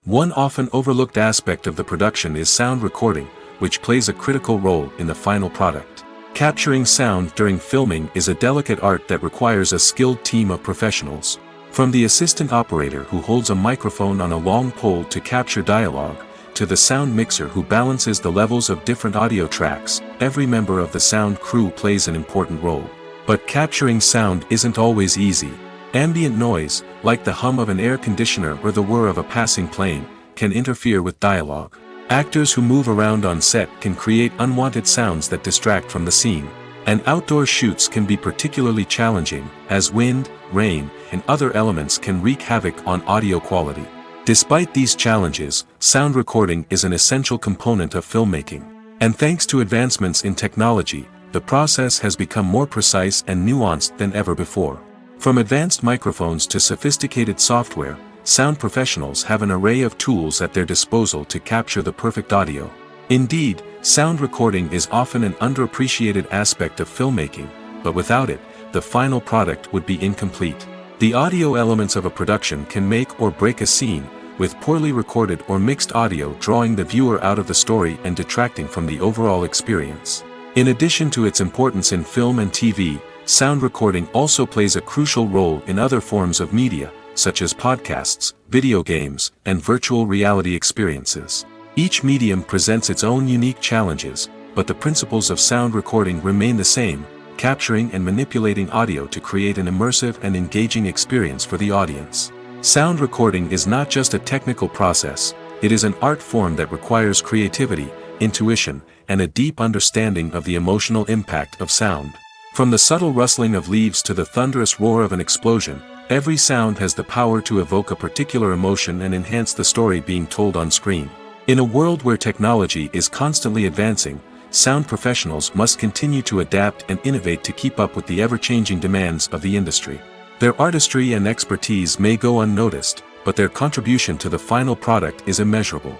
One often overlooked aspect of the production is sound recording, which plays a critical role in the final product. Capturing sound during filming is a delicate art that requires a skilled team of professionals. From the assistant operator who holds a microphone on a long pole to capture dialogue, to the sound mixer who balances the levels of different audio tracks, every member of the sound crew plays an important role. But capturing sound isn't always easy. Ambient noise, like the hum of an air conditioner or the whir of a passing plane, can interfere with dialogue. Actors who move around on set can create unwanted sounds that distract from the scene. And outdoor shoots can be particularly challenging, as wind, rain, and other elements can wreak havoc on audio quality. Despite these challenges, sound recording is an essential component of filmmaking. And thanks to advancements in technology, the process has become more precise and nuanced than ever before. From advanced microphones to sophisticated software, sound professionals have an array of tools at their disposal to capture the perfect audio. Indeed, sound recording is often an underappreciated aspect of filmmaking, but without it, the final product would be incomplete. The audio elements of a production can make or break a scene, with poorly recorded or mixed audio drawing the viewer out of the story and detracting from the overall experience. In addition to its importance in film and TV, sound recording also plays a crucial role in other forms of media, such as podcasts, video games, and virtual reality experiences. Each medium presents its own unique challenges, but the principles of sound recording remain the same, capturing and manipulating audio to create an immersive and engaging experience for the audience. Sound recording is not just a technical process, it is an art form that requires creativity, intuition, and a deep understanding of the emotional impact of sound. From the subtle rustling of leaves to the thunderous roar of an explosion, every sound has the power to evoke a particular emotion and enhance the story being told on screen. In a world where technology is constantly advancing, sound professionals must continue to adapt and innovate to keep up with the ever-changing demands of the industry. Their artistry and expertise may go unnoticed, but their contribution to the final product is immeasurable.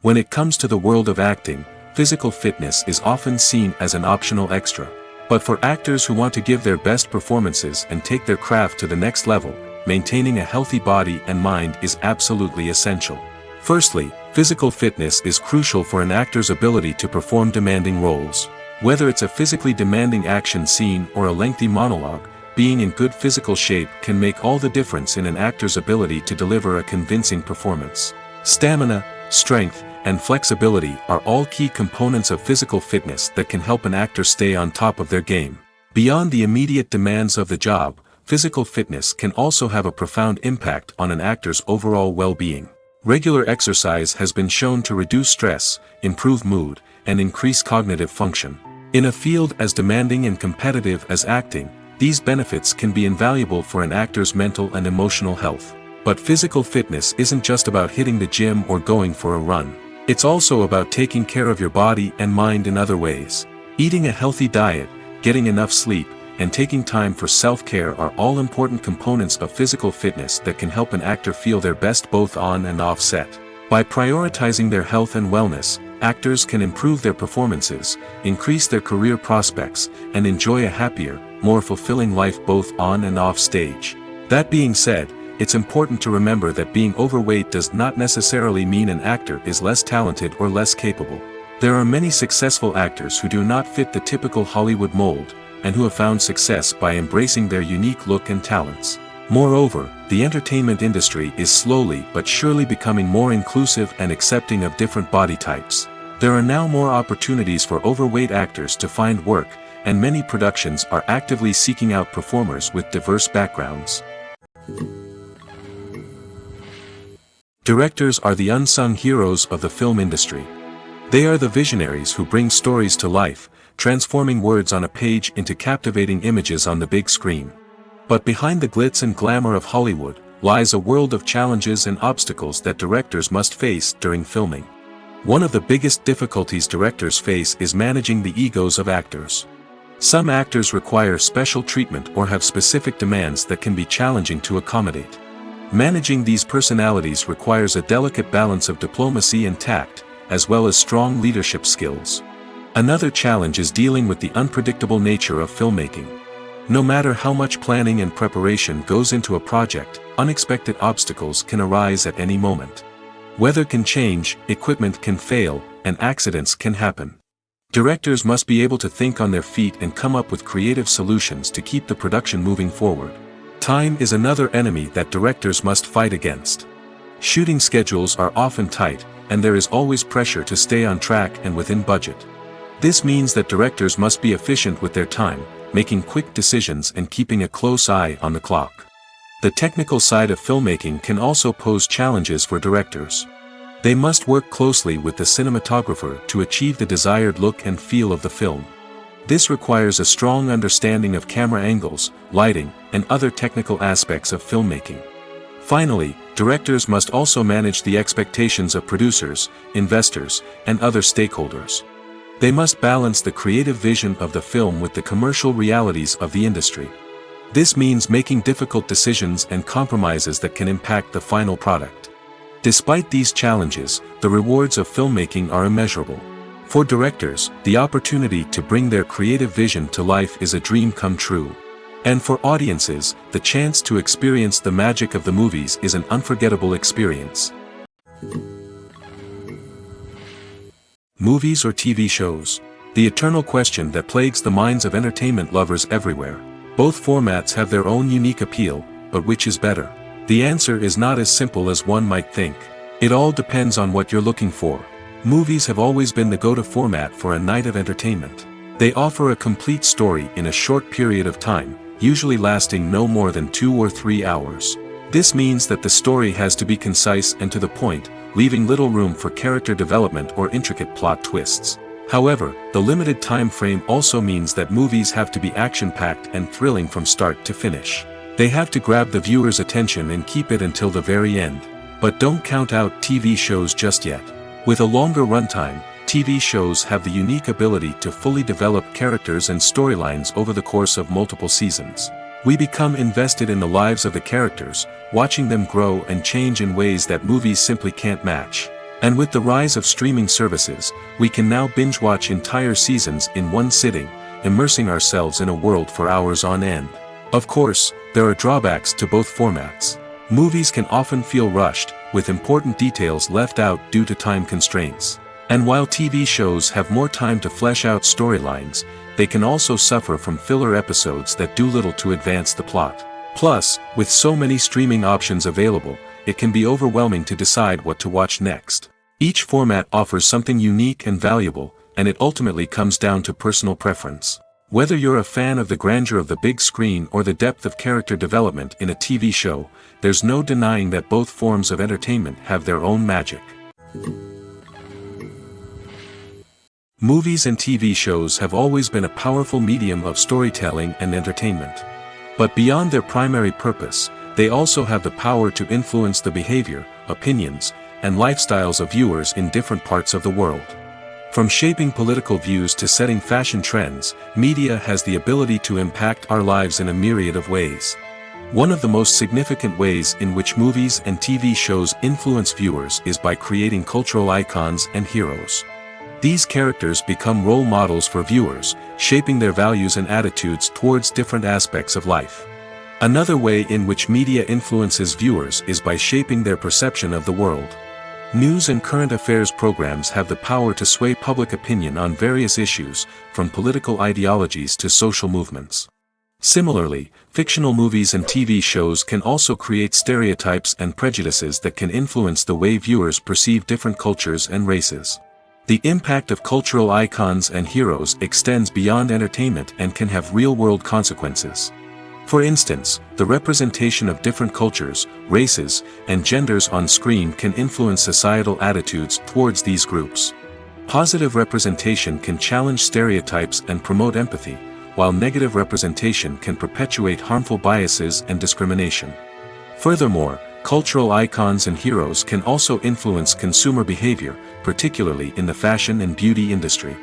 When it comes to the world of acting, physical fitness is often seen as an optional extra. But for actors who want to give their best performances and take their craft to the next level, maintaining a healthy body and mind is absolutely essential. Firstly, physical fitness is crucial for an actor's ability to perform demanding roles. Whether it's a physically demanding action scene or a lengthy monologue, being in good physical shape can make all the difference in an actor's ability to deliver a convincing performance. Stamina, strength, and flexibility are all key components of physical fitness that can help an actor stay on top of their game. Beyond the immediate demands of the job, physical fitness can also have a profound impact on an actor's overall well-being. Regular exercise has been shown to reduce stress, improve mood, and increase cognitive function. In a field as demanding and competitive as acting, these benefits can be invaluable for an actor's mental and emotional health. But physical fitness isn't just about hitting the gym or going for a run. It's also about taking care of your body and mind in other ways. Eating a healthy diet, getting enough sleep, and taking time for self-care are all important components of physical fitness that can help an actor feel their best both on and off set. By prioritizing their health and wellness, actors can improve their performances, increase their career prospects, and enjoy a happier, more fulfilling life both on and off stage. That being said, it's important to remember that being overweight does not necessarily mean an actor is less talented or less capable. There are many successful actors who do not fit the typical Hollywood mold, and who have found success by embracing their unique look and talents. Moreover, the entertainment industry is slowly but surely becoming more inclusive and accepting of different body types. There are now more opportunities for overweight actors to find work, and many productions are actively seeking out performers with diverse backgrounds. Directors are the unsung heroes of the film industry. They are the visionaries who bring stories to life, transforming words on a page into captivating images on the big screen. But behind the glitz and glamour of Hollywood, lies a world of challenges and obstacles that directors must face during filming. One of the biggest difficulties directors face is managing the egos of actors. Some actors require special treatment or have specific demands that can be challenging to accommodate. Managing these personalities requires a delicate balance of diplomacy and tact, as well as strong leadership skills. Another challenge is dealing with the unpredictable nature of filmmaking. No matter how much planning and preparation goes into a project, unexpected obstacles can arise at any moment. Weather can change, equipment can fail, and accidents can happen. Directors must be able to think on their feet and come up with creative solutions to keep the production moving forward. Time is another enemy that directors must fight against. Shooting schedules are often tight, and there is always pressure to stay on track and within budget. This means that directors must be efficient with their time, making quick decisions and keeping a close eye on the clock. The technical side of filmmaking can also pose challenges for directors. They must work closely with the cinematographer to achieve the desired look and feel of the film. This requires a strong understanding of camera angles, lighting, and other technical aspects of filmmaking. Finally, directors must also manage the expectations of producers, investors, and other stakeholders. They must balance the creative vision of the film with the commercial realities of the industry. This means making difficult decisions and compromises that can impact the final product. Despite these challenges, the rewards of filmmaking are immeasurable. For directors, the opportunity to bring their creative vision to life is a dream come true. And for audiences, the chance to experience the magic of the movies is an unforgettable experience. Movies or TV shows? The eternal question that plagues the minds of entertainment lovers everywhere. Both formats have their own unique appeal, but which is better? The answer is not as simple as one might think. It all depends on what you're looking for. Movies have always been the go-to format for a night of entertainment. They offer a complete story in a short period of time, usually lasting no more than 2 or 3 hours. This means that the story has to be concise and to the point, leaving little room for character development or intricate plot twists. However, the limited time frame also means that movies have to be action-packed and thrilling from start to finish. They have to grab the viewer's attention and keep it until the very end. But don't count out TV shows just yet. With a longer runtime, TV shows have the unique ability to fully develop characters and storylines over the course of multiple seasons. We become invested in the lives of the characters, watching them grow and change in ways that movies simply can't match. And with the rise of streaming services, we can now binge-watch entire seasons in one sitting, immersing ourselves in a world for hours on end. Of course, there are drawbacks to both formats. Movies can often feel rushed, with important details left out due to time constraints. And while TV shows have more time to flesh out storylines, they can also suffer from filler episodes that do little to advance the plot. Plus, with so many streaming options available, it can be overwhelming to decide what to watch next. Each format offers something unique and valuable, and it ultimately comes down to personal preference. Whether you're a fan of the grandeur of the big screen or the depth of character development in a TV show, there's no denying that both forms of entertainment have their own magic. Movies and TV shows have always been a powerful medium of storytelling and entertainment. But beyond their primary purpose, they also have the power to influence the behavior, opinions, and lifestyles of viewers in different parts of the world. From shaping political views to setting fashion trends, media has the ability to impact our lives in a myriad of ways. One of the most significant ways in which movies and TV shows influence viewers is by creating cultural icons and heroes. These characters become role models for viewers, shaping their values and attitudes towards different aspects of life. Another way in which media influences viewers is by shaping their perception of the world. News and current affairs programs have the power to sway public opinion on various issues, from political ideologies to social movements. Similarly, fictional movies and TV shows can also create stereotypes and prejudices that can influence the way viewers perceive different cultures and races. The impact of cultural icons and heroes extends beyond entertainment and can have real-world consequences. For instance, the representation of different cultures, races, and genders on screen can influence societal attitudes towards these groups. Positive representation can challenge stereotypes and promote empathy, while negative representation can perpetuate harmful biases and discrimination. Furthermore, cultural icons and heroes can also influence consumer behavior, particularly in the fashion and beauty industry.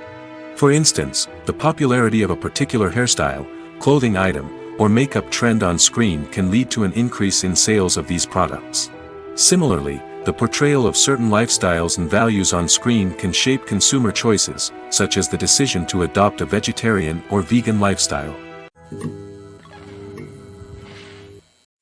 For instance, the popularity of a particular hairstyle, clothing item, or makeup trend on screen can lead to an increase in sales of these products. Similarly, the portrayal of certain lifestyles and values on screen can shape consumer choices, such as the decision to adopt a vegetarian or vegan lifestyle.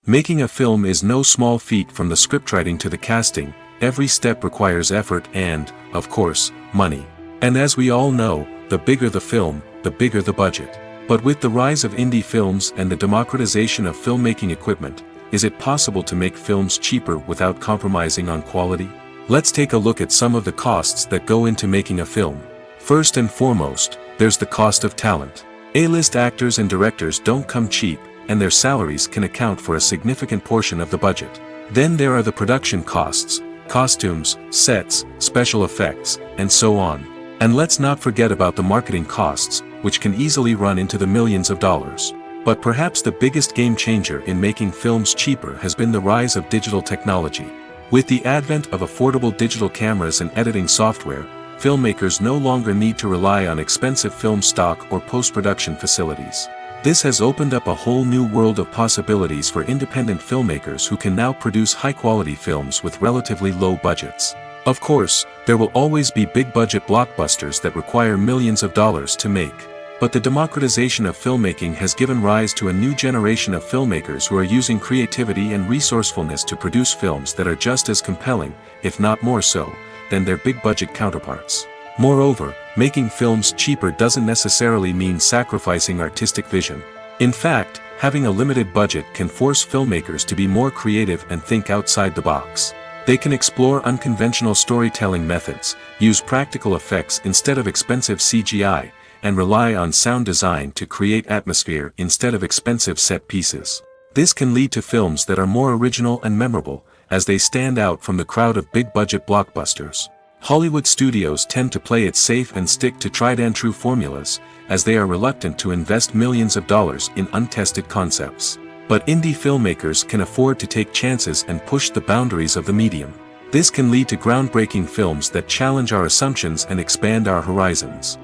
Making a film is no small feat. From the scriptwriting to the casting, every step requires effort and, of course, money. And as we all know, the bigger the film, the bigger the budget. But with the rise of indie films and the democratization of filmmaking equipment, is it possible to make films cheaper without compromising on quality? Let's take a look at some of the costs that go into making a film. First and foremost, there's the cost of talent. A-list actors and directors don't come cheap, and their salaries can account for a significant portion of the budget. Then there are the production costs, costumes, sets, special effects, and so on. And let's not forget about the marketing costs, which can easily run into the millions of dollars. But perhaps the biggest game changer in making films cheaper has been the rise of digital technology. With the advent of affordable digital cameras and editing software, filmmakers no longer need to rely on expensive film stock or post-production facilities. This has opened up a whole new world of possibilities for independent filmmakers who can now produce high-quality films with relatively low budgets. Of course, there will always be big-budget blockbusters that require millions of dollars to make. But the democratization of filmmaking has given rise to a new generation of filmmakers who are using creativity and resourcefulness to produce films that are just as compelling, if not more so, than their big-budget counterparts. Moreover, making films cheaper doesn't necessarily mean sacrificing artistic vision. In fact, having a limited budget can force filmmakers to be more creative and think outside the box. They can explore unconventional storytelling methods, use practical effects instead of expensive CGI, and rely on sound design to create atmosphere instead of expensive set pieces. This can lead to films that are more original and memorable, as they stand out from the crowd of big-budget blockbusters. Hollywood studios tend to play it safe and stick to tried-and-true formulas, as they are reluctant to invest millions of dollars in untested concepts. But indie filmmakers can afford to take chances and push the boundaries of the medium. This can lead to groundbreaking films that challenge our assumptions and expand our horizons.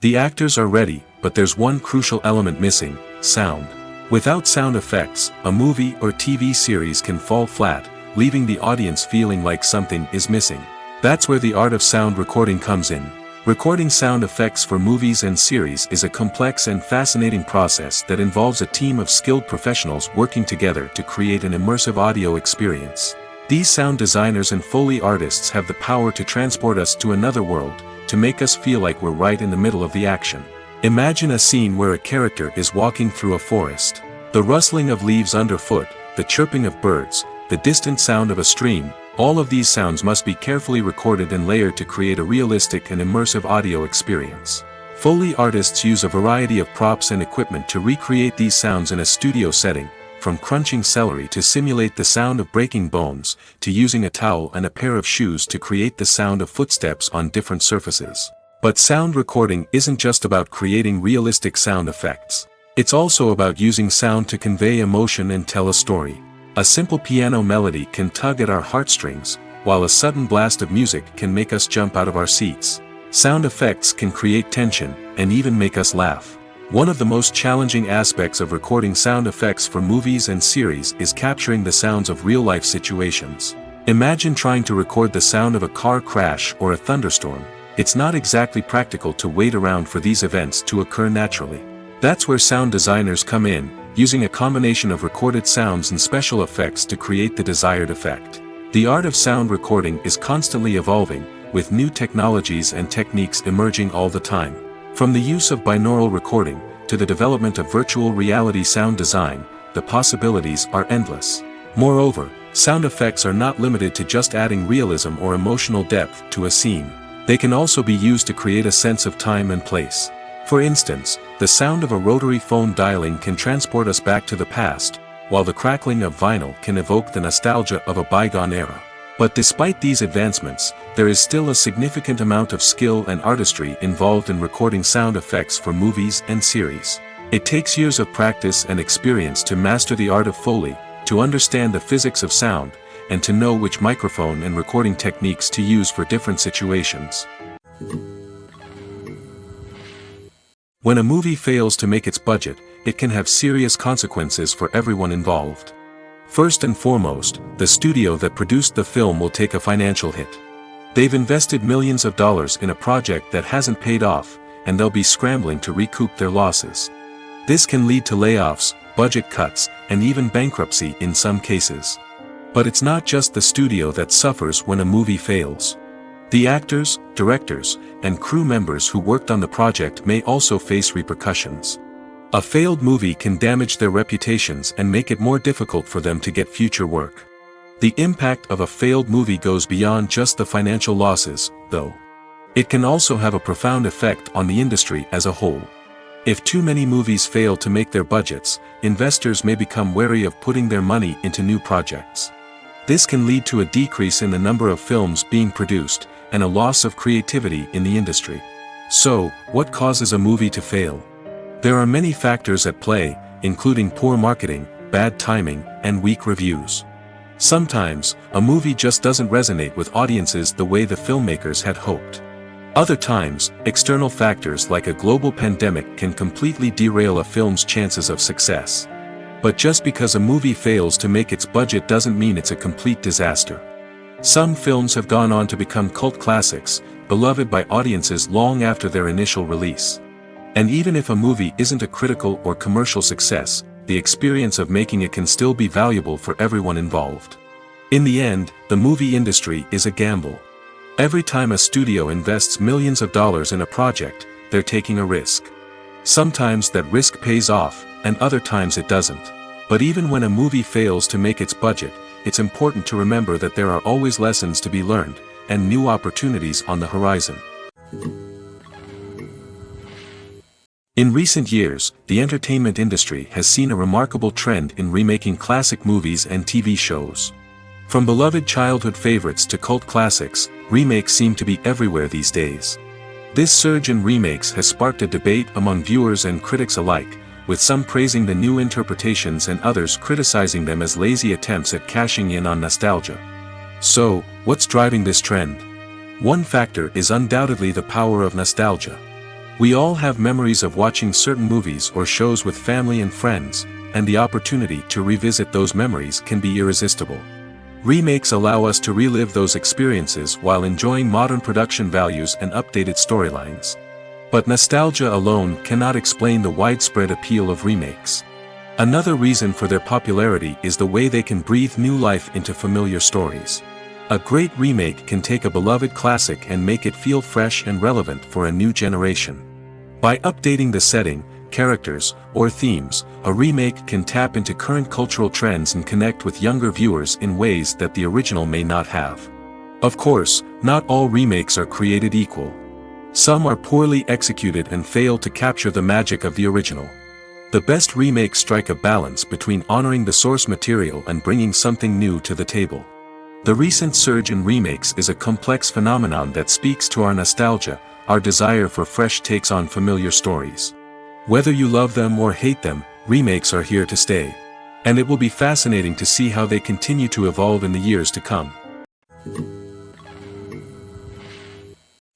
The actors are ready, but there's one crucial element missing: sound. Without sound effects, a movie or TV series can fall flat, leaving the audience feeling like something is missing. That's where the art of sound recording comes in. Recording sound effects for movies and series is a complex and fascinating process that involves a team of skilled professionals working together to create an immersive audio experience. These sound designers and Foley artists have the power to transport us to another world, to make us feel like we're right in the middle of the action. Imagine a scene where a character is walking through a forest. The rustling of leaves underfoot, the chirping of birds, the distant sound of a stream, all of these sounds must be carefully recorded and layered to create a realistic and immersive audio experience. Foley artists use a variety of props and equipment to recreate these sounds in a studio setting, from crunching celery to simulate the sound of breaking bones, to using a towel and a pair of shoes to create the sound of footsteps on different surfaces. But sound recording isn't just about creating realistic sound effects. It's also about using sound to convey emotion and tell a story. A simple piano melody can tug at our heartstrings, while a sudden blast of music can make us jump out of our seats. Sound effects can create tension, and even make us laugh. One of the most challenging aspects of recording sound effects for movies and series is capturing the sounds of real-life situations. Imagine trying to record the sound of a car crash or a thunderstorm. It's not exactly practical to wait around for these events to occur naturally. That's where sound designers come in, using a combination of recorded sounds and special effects to create the desired effect. The art of sound recording is constantly evolving, with new technologies and techniques emerging all the time. From the use of binaural recording, to the development of virtual reality sound design, the possibilities are endless. Moreover, sound effects are not limited to just adding realism or emotional depth to a scene. They can also be used to create a sense of time and place. For instance, the sound of a rotary phone dialing can transport us back to the past, while the crackling of vinyl can evoke the nostalgia of a bygone era. But despite these advancements, there is still a significant amount of skill and artistry involved in recording sound effects for movies and series. It takes years of practice and experience to master the art of Foley, to understand the physics of sound, and to know which microphone and recording techniques to use for different situations. When a movie fails to make its budget, it can have serious consequences for everyone involved. First and foremost, the studio that produced the film will take a financial hit. They've invested millions of dollars in a project that hasn't paid off, and they'll be scrambling to recoup their losses. This can lead to layoffs, budget cuts, and even bankruptcy in some cases. But it's not just the studio that suffers when a movie fails. The actors, directors, and crew members who worked on the project may also face repercussions. A failed movie can damage their reputations and make it more difficult for them to get future work. The impact of a failed movie goes beyond just the financial losses, though. It can also have a profound effect on the industry as a whole. If too many movies fail to make their budgets, investors may become wary of putting their money into new projects. This can lead to a decrease in the number of films being produced, and a loss of creativity in the industry. So, what causes a movie to fail? There are many factors at play, including poor marketing, bad timing, and weak reviews. Sometimes, a movie just doesn't resonate with audiences the way the filmmakers had hoped. Other times, external factors like a global pandemic can completely derail a film's chances of success. But just because a movie fails to make its budget doesn't mean it's a complete disaster. Some films have gone on to become cult classics, beloved by audiences long after their initial release. And even if a movie isn't a critical or commercial success, the experience of making it can still be valuable for everyone involved. In the end, the movie industry is a gamble. Every time a studio invests millions of dollars in a project, they're taking a risk. Sometimes that risk pays off, and other times it doesn't. But even when a movie fails to make its budget, it's important to remember that there are always lessons to be learned, and new opportunities on the horizon. In recent years, the entertainment industry has seen a remarkable trend in remaking classic movies and TV shows. From beloved childhood favorites to cult classics, remakes seem to be everywhere these days. This surge in remakes has sparked a debate among viewers and critics alike, with some praising the new interpretations and others criticizing them as lazy attempts at cashing in on nostalgia. So, what's driving this trend? One factor is undoubtedly the power of nostalgia. We all have memories of watching certain movies or shows with family and friends, and the opportunity to revisit those memories can be irresistible. Remakes allow us to relive those experiences while enjoying modern production values and updated storylines. But nostalgia alone cannot explain the widespread appeal of remakes. Another reason for their popularity is the way they can breathe new life into familiar stories. A great remake can take a beloved classic and make it feel fresh and relevant for a new generation. By updating the setting, characters, or themes, a remake can tap into current cultural trends and connect with younger viewers in ways that the original may not have. Of course, not all remakes are created equal. Some are poorly executed and fail to capture the magic of the original. The best remakes strike a balance between honoring the source material and bringing something new to the table. The recent surge in remakes is a complex phenomenon that speaks to our nostalgia, our desire for fresh takes on familiar stories. Whether you love them or hate them, remakes are here to stay. And it will be fascinating to see how they continue to evolve in the years to come.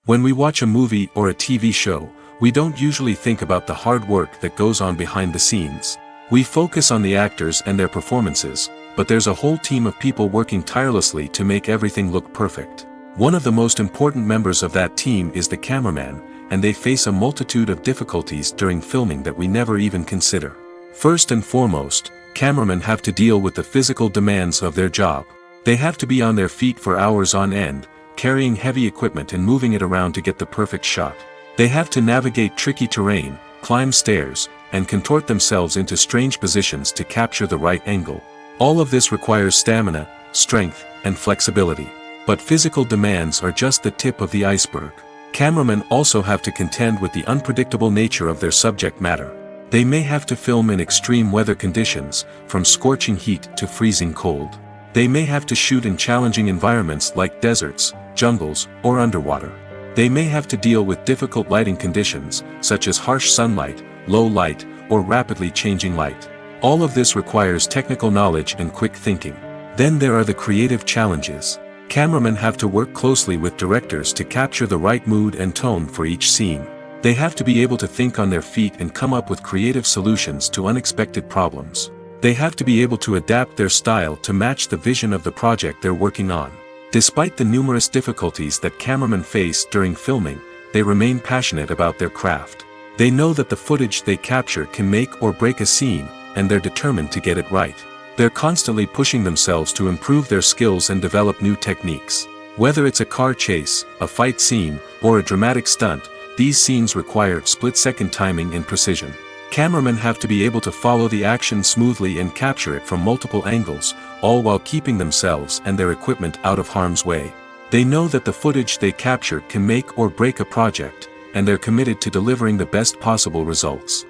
When we watch a movie or a TV show, we don't usually think about the hard work that goes on behind the scenes. We focus on the actors and their performances, but there's a whole team of people working tirelessly to make everything look perfect. One of the most important members of that team is the cameraman, and they face a multitude of difficulties during filming that we never even consider. First and foremost, cameramen have to deal with the physical demands of their job. They have to be on their feet for hours on end, carrying heavy equipment and moving it around to get the perfect shot. They have to navigate tricky terrain, climb stairs, and contort themselves into strange positions to capture the right angle. All of this requires stamina, strength, and flexibility. But physical demands are just the tip of the iceberg. Cameramen also have to contend with the unpredictable nature of their subject matter. They may have to film in extreme weather conditions, from scorching heat to freezing cold. They may have to shoot in challenging environments like deserts, jungles, or underwater. They may have to deal with difficult lighting conditions, such as harsh sunlight, low light, or rapidly changing light. All of this requires technical knowledge and quick thinking. Then there are the creative challenges. Cameramen have to work closely with directors to capture the right mood and tone for each scene. They have to be able to think on their feet and come up with creative solutions to unexpected problems. They have to be able to adapt their style to match the vision of the project they're working on. Despite the numerous difficulties that cameramen face during filming, they remain passionate about their craft. They know that the footage they capture can make or break a scene, and they're determined to get it right. They're constantly pushing themselves to improve their skills and develop new techniques. Whether it's a car chase, a fight scene, or a dramatic stunt, these scenes require split-second timing and precision. Cameramen have to be able to follow the action smoothly and capture it from multiple angles, all while keeping themselves and their equipment out of harm's way. They know that the footage they capture can make or break a project, and they're committed to delivering the best possible results.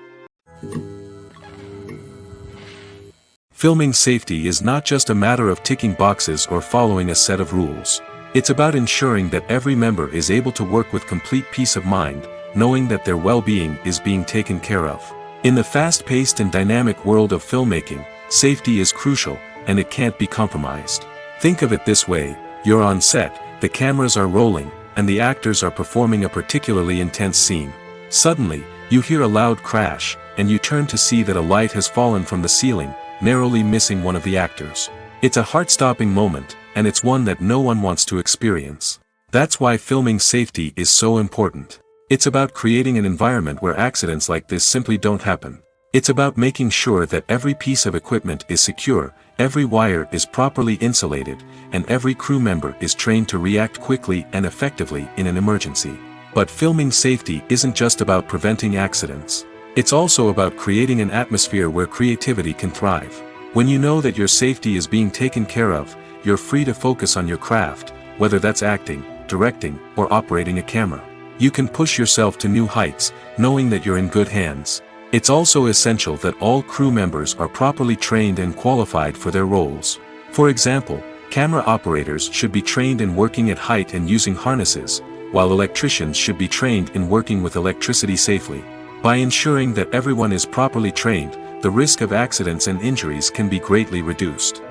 Filming safety is not just a matter of ticking boxes or following a set of rules. It's about ensuring that every member is able to work with complete peace of mind, knowing that their well-being is being taken care of. In the fast-paced and dynamic world of filmmaking, safety is crucial, and it can't be compromised. Think of it this way: you're on set, the cameras are rolling, and the actors are performing a particularly intense scene. Suddenly, you hear a loud crash, and you turn to see that a light has fallen from the ceiling, narrowly missing one of the actors. It's a heart-stopping moment, and it's one that no one wants to experience. That's why filming safety is so important. It's about creating an environment where accidents like this simply don't happen. It's about making sure that every piece of equipment is secure, every wire is properly insulated, and every crew member is trained to react quickly and effectively in an emergency. But filming safety isn't just about preventing accidents. It's also about creating an atmosphere where creativity can thrive. When you know that your safety is being taken care of, you're free to focus on your craft, whether that's acting, directing, or operating a camera. You can push yourself to new heights, knowing that you're in good hands. It's also essential that all crew members are properly trained and qualified for their roles. For example, camera operators should be trained in working at height and using harnesses, while electricians should be trained in working with electricity safely. By ensuring that everyone is properly trained, the risk of accidents and injuries can be greatly reduced.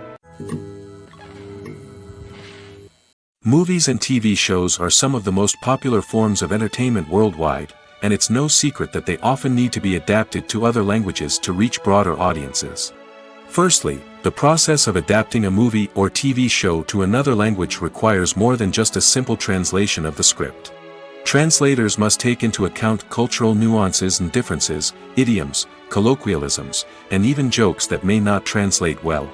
Movies and TV shows are some of the most popular forms of entertainment worldwide, and it's no secret that they often need to be adapted to other languages to reach broader audiences. Firstly, the process of adapting a movie or TV show to another language requires more than just a simple translation of the script. Translators must take into account cultural nuances and differences, idioms, colloquialisms, and even jokes that may not translate well.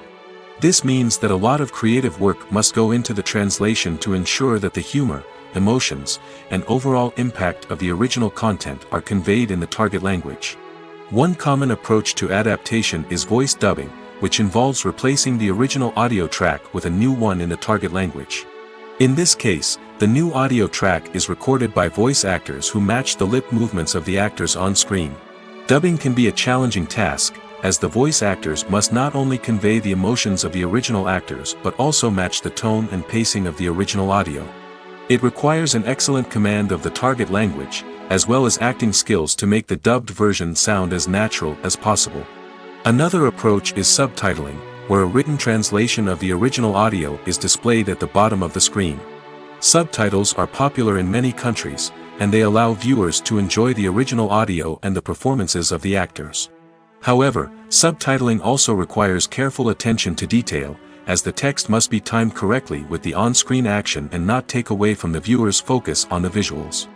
This means that a lot of creative work must go into the translation to ensure that the humor, emotions, and overall impact of the original content are conveyed in the target language. One common approach to adaptation is voice dubbing, which involves replacing the original audio track with a new one in the target language. In this case, the new audio track is recorded by voice actors who match the lip movements of the actors on screen. Dubbing can be a challenging task, as the voice actors must not only convey the emotions of the original actors but also match the tone and pacing of the original audio. It requires an excellent command of the target language, as well as acting skills to make the dubbed version sound as natural as possible. Another approach is subtitling, where a written translation of the original audio is displayed at the bottom of the screen. Subtitles are popular in many countries, and they allow viewers to enjoy the original audio and the performances of the actors. However, subtitling also requires careful attention to detail, as the text must be timed correctly with the on-screen action and not take away from the viewer's focus on the visuals.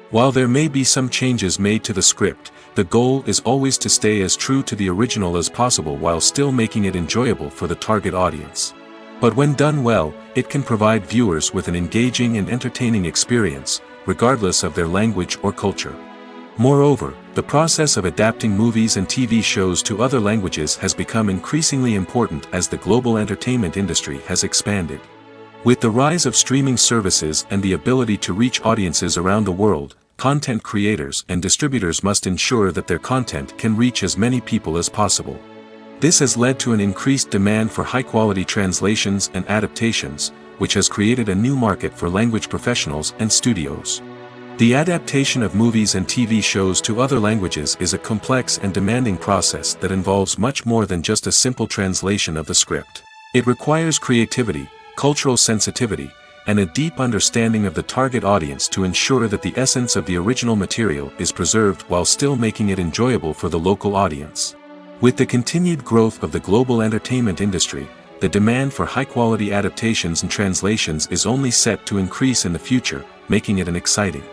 While there may be some changes made to the script, the goal is always to stay as true to the original as possible while still making it enjoyable for the target audience. But when done well, it can provide viewers with an engaging and entertaining experience, regardless of their language or culture. Moreover, the process of adapting movies and TV shows to other languages has become increasingly important as the global entertainment industry has expanded. With the rise of streaming services and the ability to reach audiences around the world, content creators and distributors must ensure that their content can reach as many people as possible. This has led to an increased demand for high-quality translations and adaptations, which has created a new market for language professionals and studios. The adaptation of movies and TV shows to other languages is a complex and demanding process that involves much more than just a simple translation of the script. It requires creativity, cultural sensitivity, and a deep understanding of the target audience to ensure that the essence of the original material is preserved while still making it enjoyable for the local audience. With the continued growth of the global entertainment industry, the demand for high-quality adaptations and translations is only set to increase in the future, making it an exciting.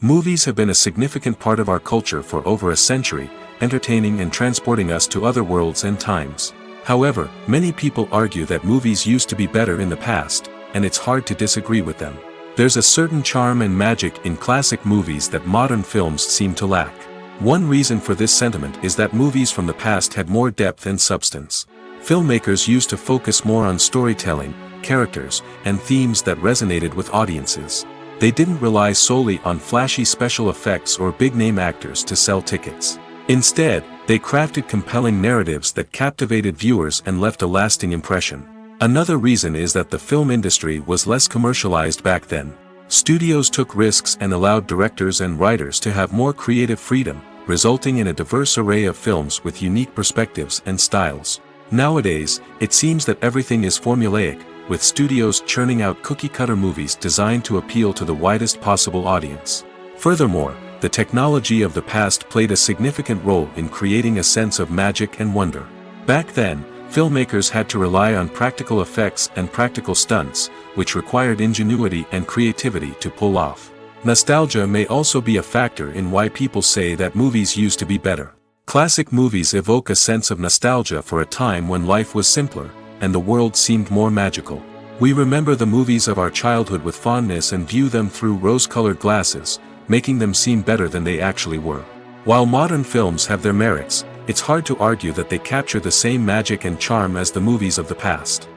Movies have been a significant part of our culture for over a century, entertaining and transporting us to other worlds and times. However, many people argue that movies used to be better in the past, and it's hard to disagree with them. There's a certain charm and magic in classic movies that modern films seem to lack. One reason for this sentiment is that movies from the past had more depth and substance. Filmmakers used to focus more on storytelling, characters, and themes that resonated with audiences. They didn't rely solely on flashy special effects or big-name actors to sell tickets. Instead, they crafted compelling narratives that captivated viewers and left a lasting impression. Another reason is that the film industry was less commercialized back then. Studios took risks and allowed directors and writers to have more creative freedom, resulting in a diverse array of films with unique perspectives and styles. Nowadays, it seems that everything is formulaic, with studios churning out cookie-cutter movies designed to appeal to the widest possible audience. Furthermore, the technology of the past played a significant role in creating a sense of magic and wonder. Back then, filmmakers had to rely on practical effects and practical stunts, which required ingenuity and creativity to pull off. Nostalgia may also be a factor in why people say that movies used to be better. Classic movies evoke a sense of nostalgia for a time when life was simpler, and the world seemed more magical. We remember the movies of our childhood with fondness and view them through rose-colored glasses, making them seem better than they actually were. While modern films have their merits, it's hard to argue that they capture the same magic and charm as the movies of the past.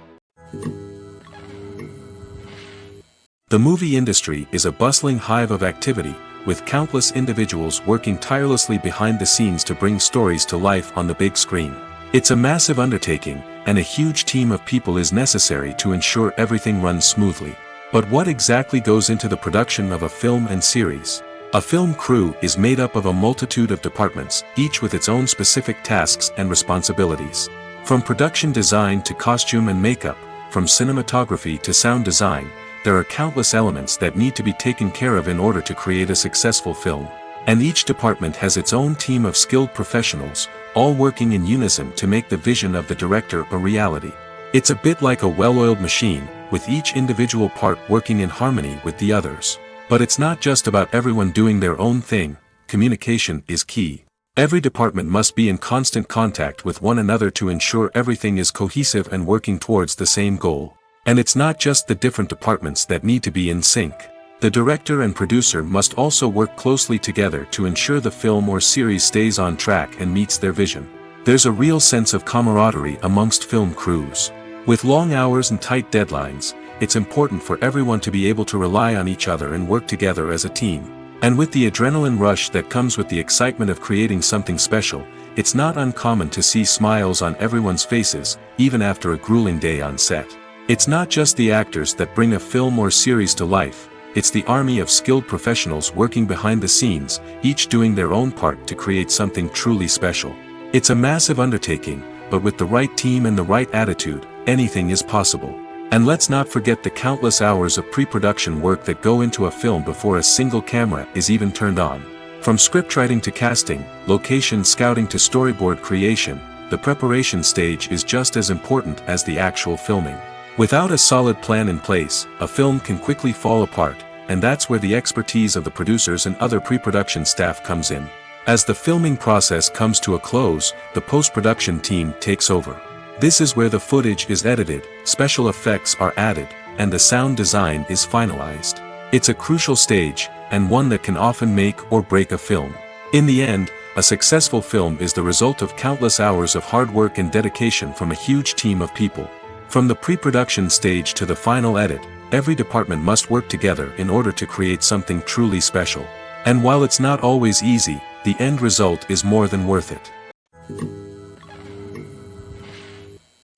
The movie industry is a bustling hive of activity, with countless individuals working tirelessly behind the scenes to bring stories to life on the big screen. It's a massive undertaking, and a huge team of people is necessary to ensure everything runs smoothly. But what exactly goes into the production of a film and series? A film crew is made up of a multitude of departments, each with its own specific tasks and responsibilities. From production design to costume and makeup, from cinematography to sound design, there are countless elements that need to be taken care of in order to create a successful film. And each department has its own team of skilled professionals, all working in unison to make the vision of the director a reality. It's a bit like a well-oiled machine, with each individual part working in harmony with the others. But it's not just about everyone doing their own thing. Communication is key. Every department must be in constant contact with one another to ensure everything is cohesive and working towards the same goal. And it's not just the different departments that need to be in sync. The director and producer must also work closely together to ensure the film or series stays on track and meets their vision. There's a real sense of camaraderie amongst film crews. With long hours and tight deadlines, it's important for everyone to be able to rely on each other and work together as a team. And with the adrenaline rush that comes with the excitement of creating something special, it's not uncommon to see smiles on everyone's faces, even after a grueling day on set. It's not just the actors that bring a film or series to life, it's the army of skilled professionals working behind the scenes, each doing their own part to create something truly special. It's a massive undertaking, but with the right team and the right attitude, anything is possible. And let's not forget the countless hours of pre-production work that go into a film before a single camera is even turned on. From scriptwriting to casting, location scouting to storyboard creation, the preparation stage is just as important as the actual filming. Without a solid plan in place, a film can quickly fall apart, and that's where the expertise of the producers and other pre-production staff comes in. As the filming process comes to a close, the post-production team takes over. This is where the footage is edited, special effects are added, and the sound design is finalized. It's a crucial stage, and one that can often make or break a film. In the end, a successful film is the result of countless hours of hard work and dedication from a huge team of people. From the pre-production stage to the final edit, every department must work together in order to create something truly special. And while it's not always easy, the end result is more than worth it.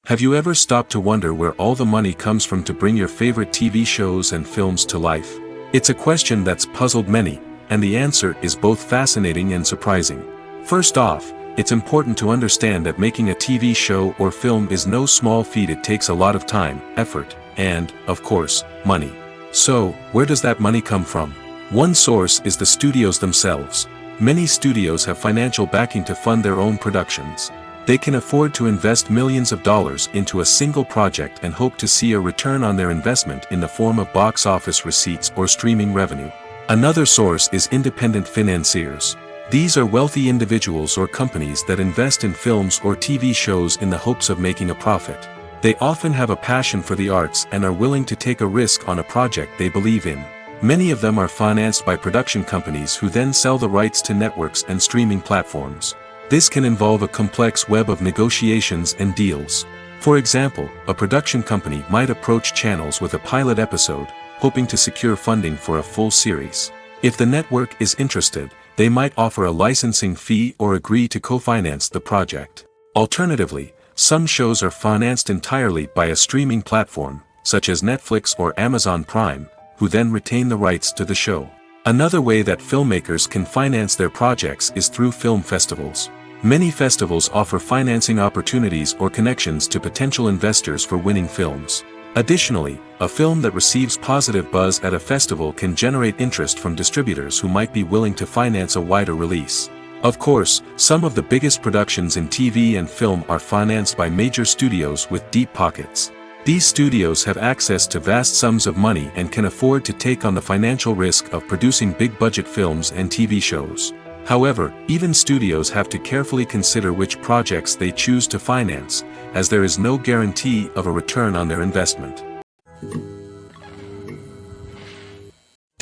Have you ever stopped to wonder where all the money comes from to bring your favorite TV shows and films to life? It's a question that's puzzled many, and the answer is both fascinating and surprising. First off, it's important to understand that making a TV show or film is no small feat. It takes a lot of time, effort, and, of course, money. So, where does that money come from? One source is the studios themselves. Many studios have financial backing to fund their own productions. They can afford to invest millions of dollars into a single project and hope to see a return on their investment in the form of box office receipts or streaming revenue. Another source is independent financiers. These are wealthy individuals or companies that invest in films or TV shows in the hopes of making a profit. They often have a passion for the arts and are willing to take a risk on a project they believe in. Many of them are financed by production companies who then sell the rights to networks and streaming platforms. This can involve a complex web of negotiations and deals. For example, a production company might approach channels with a pilot episode, hoping to secure funding for a full series. If the network is interested, they might offer a licensing fee or agree to co-finance the project. Alternatively, some shows are financed entirely by a streaming platform, such as Netflix or Amazon Prime, who then retain the rights to the show. Another way that filmmakers can finance their projects is through film festivals. Many festivals offer financing opportunities or connections to potential investors for winning films. Additionally, a film that receives positive buzz at a festival can generate interest from distributors who might be willing to finance a wider release. Of course, some of the biggest productions in TV and film are financed by major studios with deep pockets. These studios have access to vast sums of money and can afford to take on the financial risk of producing big-budget films and TV shows. However, even studios have to carefully consider which projects they choose to finance, as there is no guarantee of a return on their investment.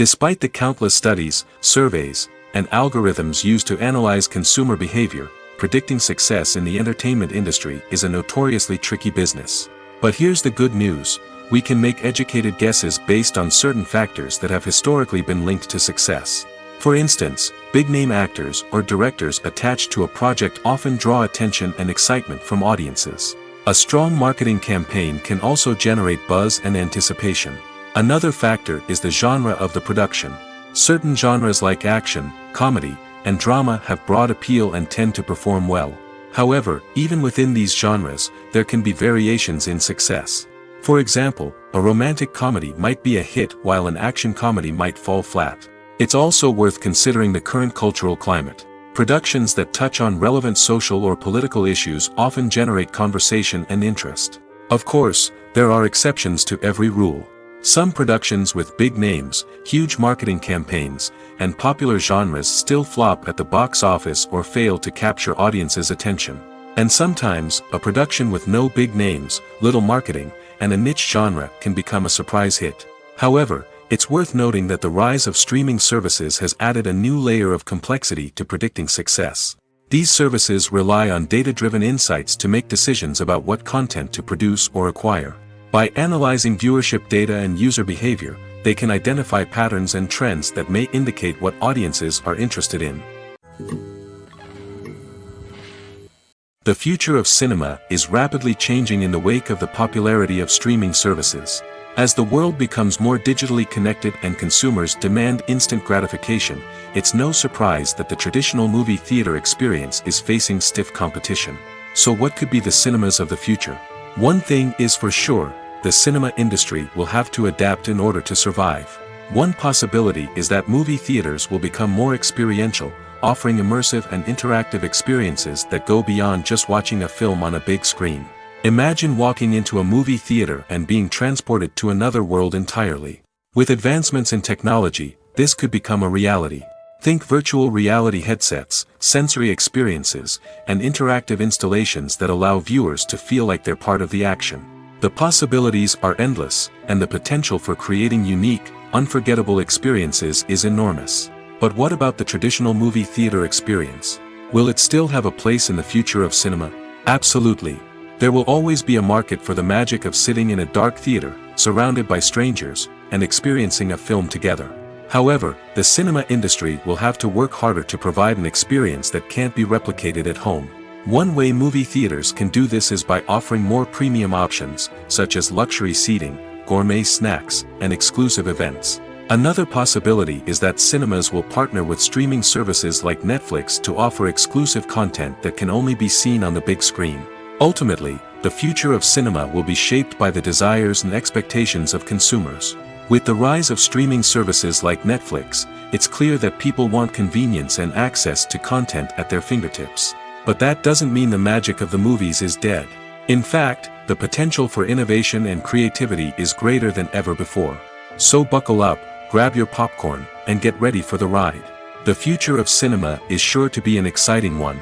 Despite the countless studies, surveys, and algorithms used to analyze consumer behavior, predicting success in the entertainment industry is a notoriously tricky business. But here's the good news: we can make educated guesses based on certain factors that have historically been linked to success. For instance, big-name actors or directors attached to a project often draw attention and excitement from audiences. A strong marketing campaign can also generate buzz and anticipation. Another factor is the genre of the production. Certain genres like action, comedy, and drama have broad appeal and tend to perform well. However, even within these genres, there can be variations in success. For example, a romantic comedy might be a hit while an action comedy might fall flat. It's also worth considering the current cultural climate. Productions that touch on relevant social or political issues often generate conversation and interest. Of course, there are exceptions to every rule. Some productions with big names, huge marketing campaigns, and popular genres still flop at the box office or fail to capture audiences' attention. And sometimes, a production with no big names, little marketing, and a niche genre can become a surprise hit. However, it's worth noting that the rise of streaming services has added a new layer of complexity to predicting success. These services rely on data-driven insights to make decisions about what content to produce or acquire. By analyzing viewership data and user behavior, they can identify patterns and trends that may indicate what audiences are interested in. The future of cinema is rapidly changing in the wake of the popularity of streaming services. As the world becomes more digitally connected and consumers demand instant gratification, it's no surprise that the traditional movie theater experience is facing stiff competition. So what could be the cinemas of the future? One thing is for sure: the cinema industry will have to adapt in order to survive. One possibility is that movie theaters will become more experiential, offering immersive and interactive experiences that go beyond just watching a film on a big screen. Imagine walking into a movie theater and being transported to another world entirely. With advancements in technology, this could become a reality. Think virtual reality headsets, sensory experiences, and interactive installations that allow viewers to feel like they're part of the action. The possibilities are endless, and the potential for creating unique, unforgettable experiences is enormous. But what about the traditional movie theater experience? Will it still have a place in the future of cinema? Absolutely. There will always be a market for the magic of sitting in a dark theater, surrounded by strangers, and experiencing a film together. However, the cinema industry will have to work harder to provide an experience that can't be replicated at home. One way movie theaters can do this is by offering more premium options, such as luxury seating, gourmet snacks, and exclusive events. Another possibility is that cinemas will partner with streaming services like Netflix to offer exclusive content that can only be seen on the big screen. Ultimately, the future of cinema will be shaped by the desires and expectations of consumers. With the rise of streaming services like Netflix, it's clear that people want convenience and access to content at their fingertips. But that doesn't mean the magic of the movies is dead. In fact, the potential for innovation and creativity is greater than ever before. So buckle up, grab your popcorn, and get ready for the ride. The future of cinema is sure to be an exciting one.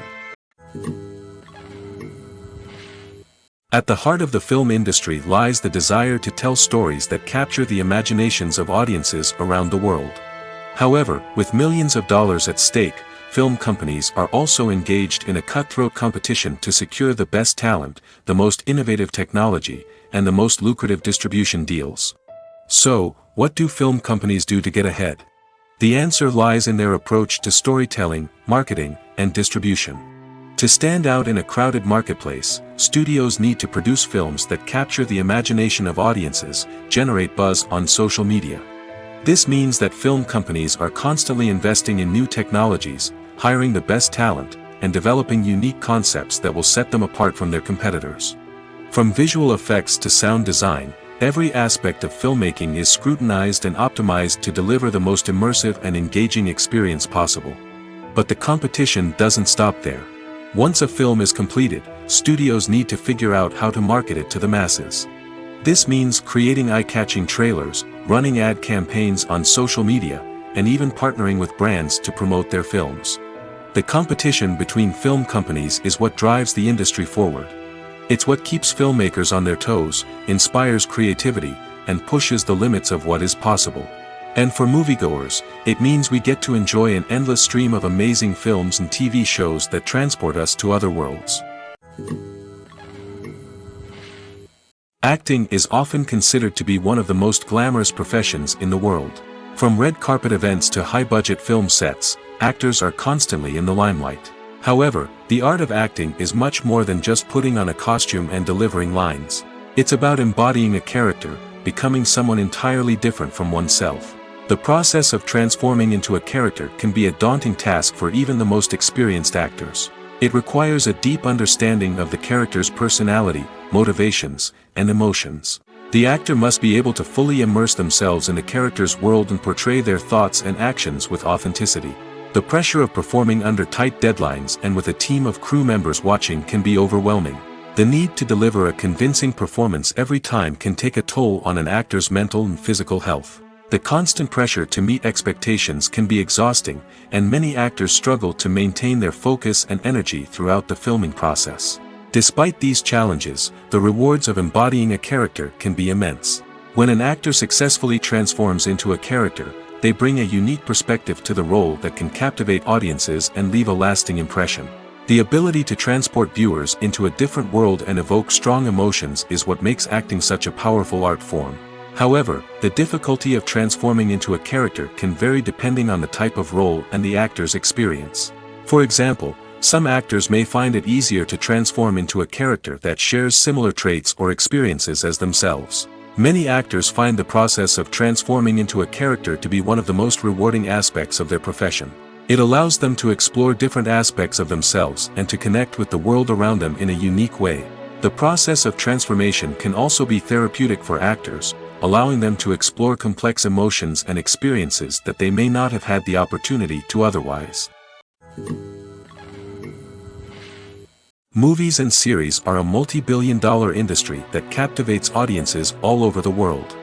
At the heart of the film industry lies the desire to tell stories that capture the imaginations of audiences around the world. However, with millions of dollars at stake, film companies are also engaged in a cutthroat competition to secure the best talent, the most innovative technology, and the most lucrative distribution deals. So, what do film companies do to get ahead? The answer lies in their approach to storytelling, marketing, and distribution. To stand out in a crowded marketplace, studios need to produce films that capture the imagination of audiences, generate buzz on social media. This means that film companies are constantly investing in new technologies, hiring the best talent, and developing unique concepts that will set them apart from their competitors. From visual effects to sound design, every aspect of filmmaking is scrutinized and optimized to deliver the most immersive and engaging experience possible. But the competition doesn't stop there. Once a film is completed, studios need to figure out how to market it to the masses. This means creating eye-catching trailers, running ad campaigns on social media, and even partnering with brands to promote their films. The competition between film companies is what drives the industry forward. It's what keeps filmmakers on their toes, inspires creativity, and pushes the limits of what is possible. And for moviegoers, it means we get to enjoy an endless stream of amazing films and TV shows that transport us to other worlds. Acting is often considered to be one of the most glamorous professions in the world. From red carpet events to high-budget film sets, actors are constantly in the limelight. However, the art of acting is much more than just putting on a costume and delivering lines. It's about embodying a character, becoming someone entirely different from oneself. The process of transforming into a character can be a daunting task for even the most experienced actors. It requires a deep understanding of the character's personality, motivations, and emotions. The actor must be able to fully immerse themselves in the character's world and portray their thoughts and actions with authenticity. The pressure of performing under tight deadlines and with a team of crew members watching can be overwhelming. The need to deliver a convincing performance every time can take a toll on an actor's mental and physical health. The constant pressure to meet expectations can be exhausting, and many actors struggle to maintain their focus and energy throughout the filming process. Despite these challenges, the rewards of embodying a character can be immense. When an actor successfully transforms into a character, they bring a unique perspective to the role that can captivate audiences and leave a lasting impression. The ability to transport viewers into a different world and evoke strong emotions is what makes acting such a powerful art form. However, the difficulty of transforming into a character can vary depending on the type of role and the actor's experience. For example, some actors may find it easier to transform into a character that shares similar traits or experiences as themselves. Many actors find the process of transforming into a character to be one of the most rewarding aspects of their profession. It allows them to explore different aspects of themselves and to connect with the world around them in a unique way. The process of transformation can also be therapeutic for actors, allowing them to explore complex emotions and experiences that they may not have had the opportunity to otherwise. Movies and series are a multi-billion-dollar industry that captivates audiences all over the world.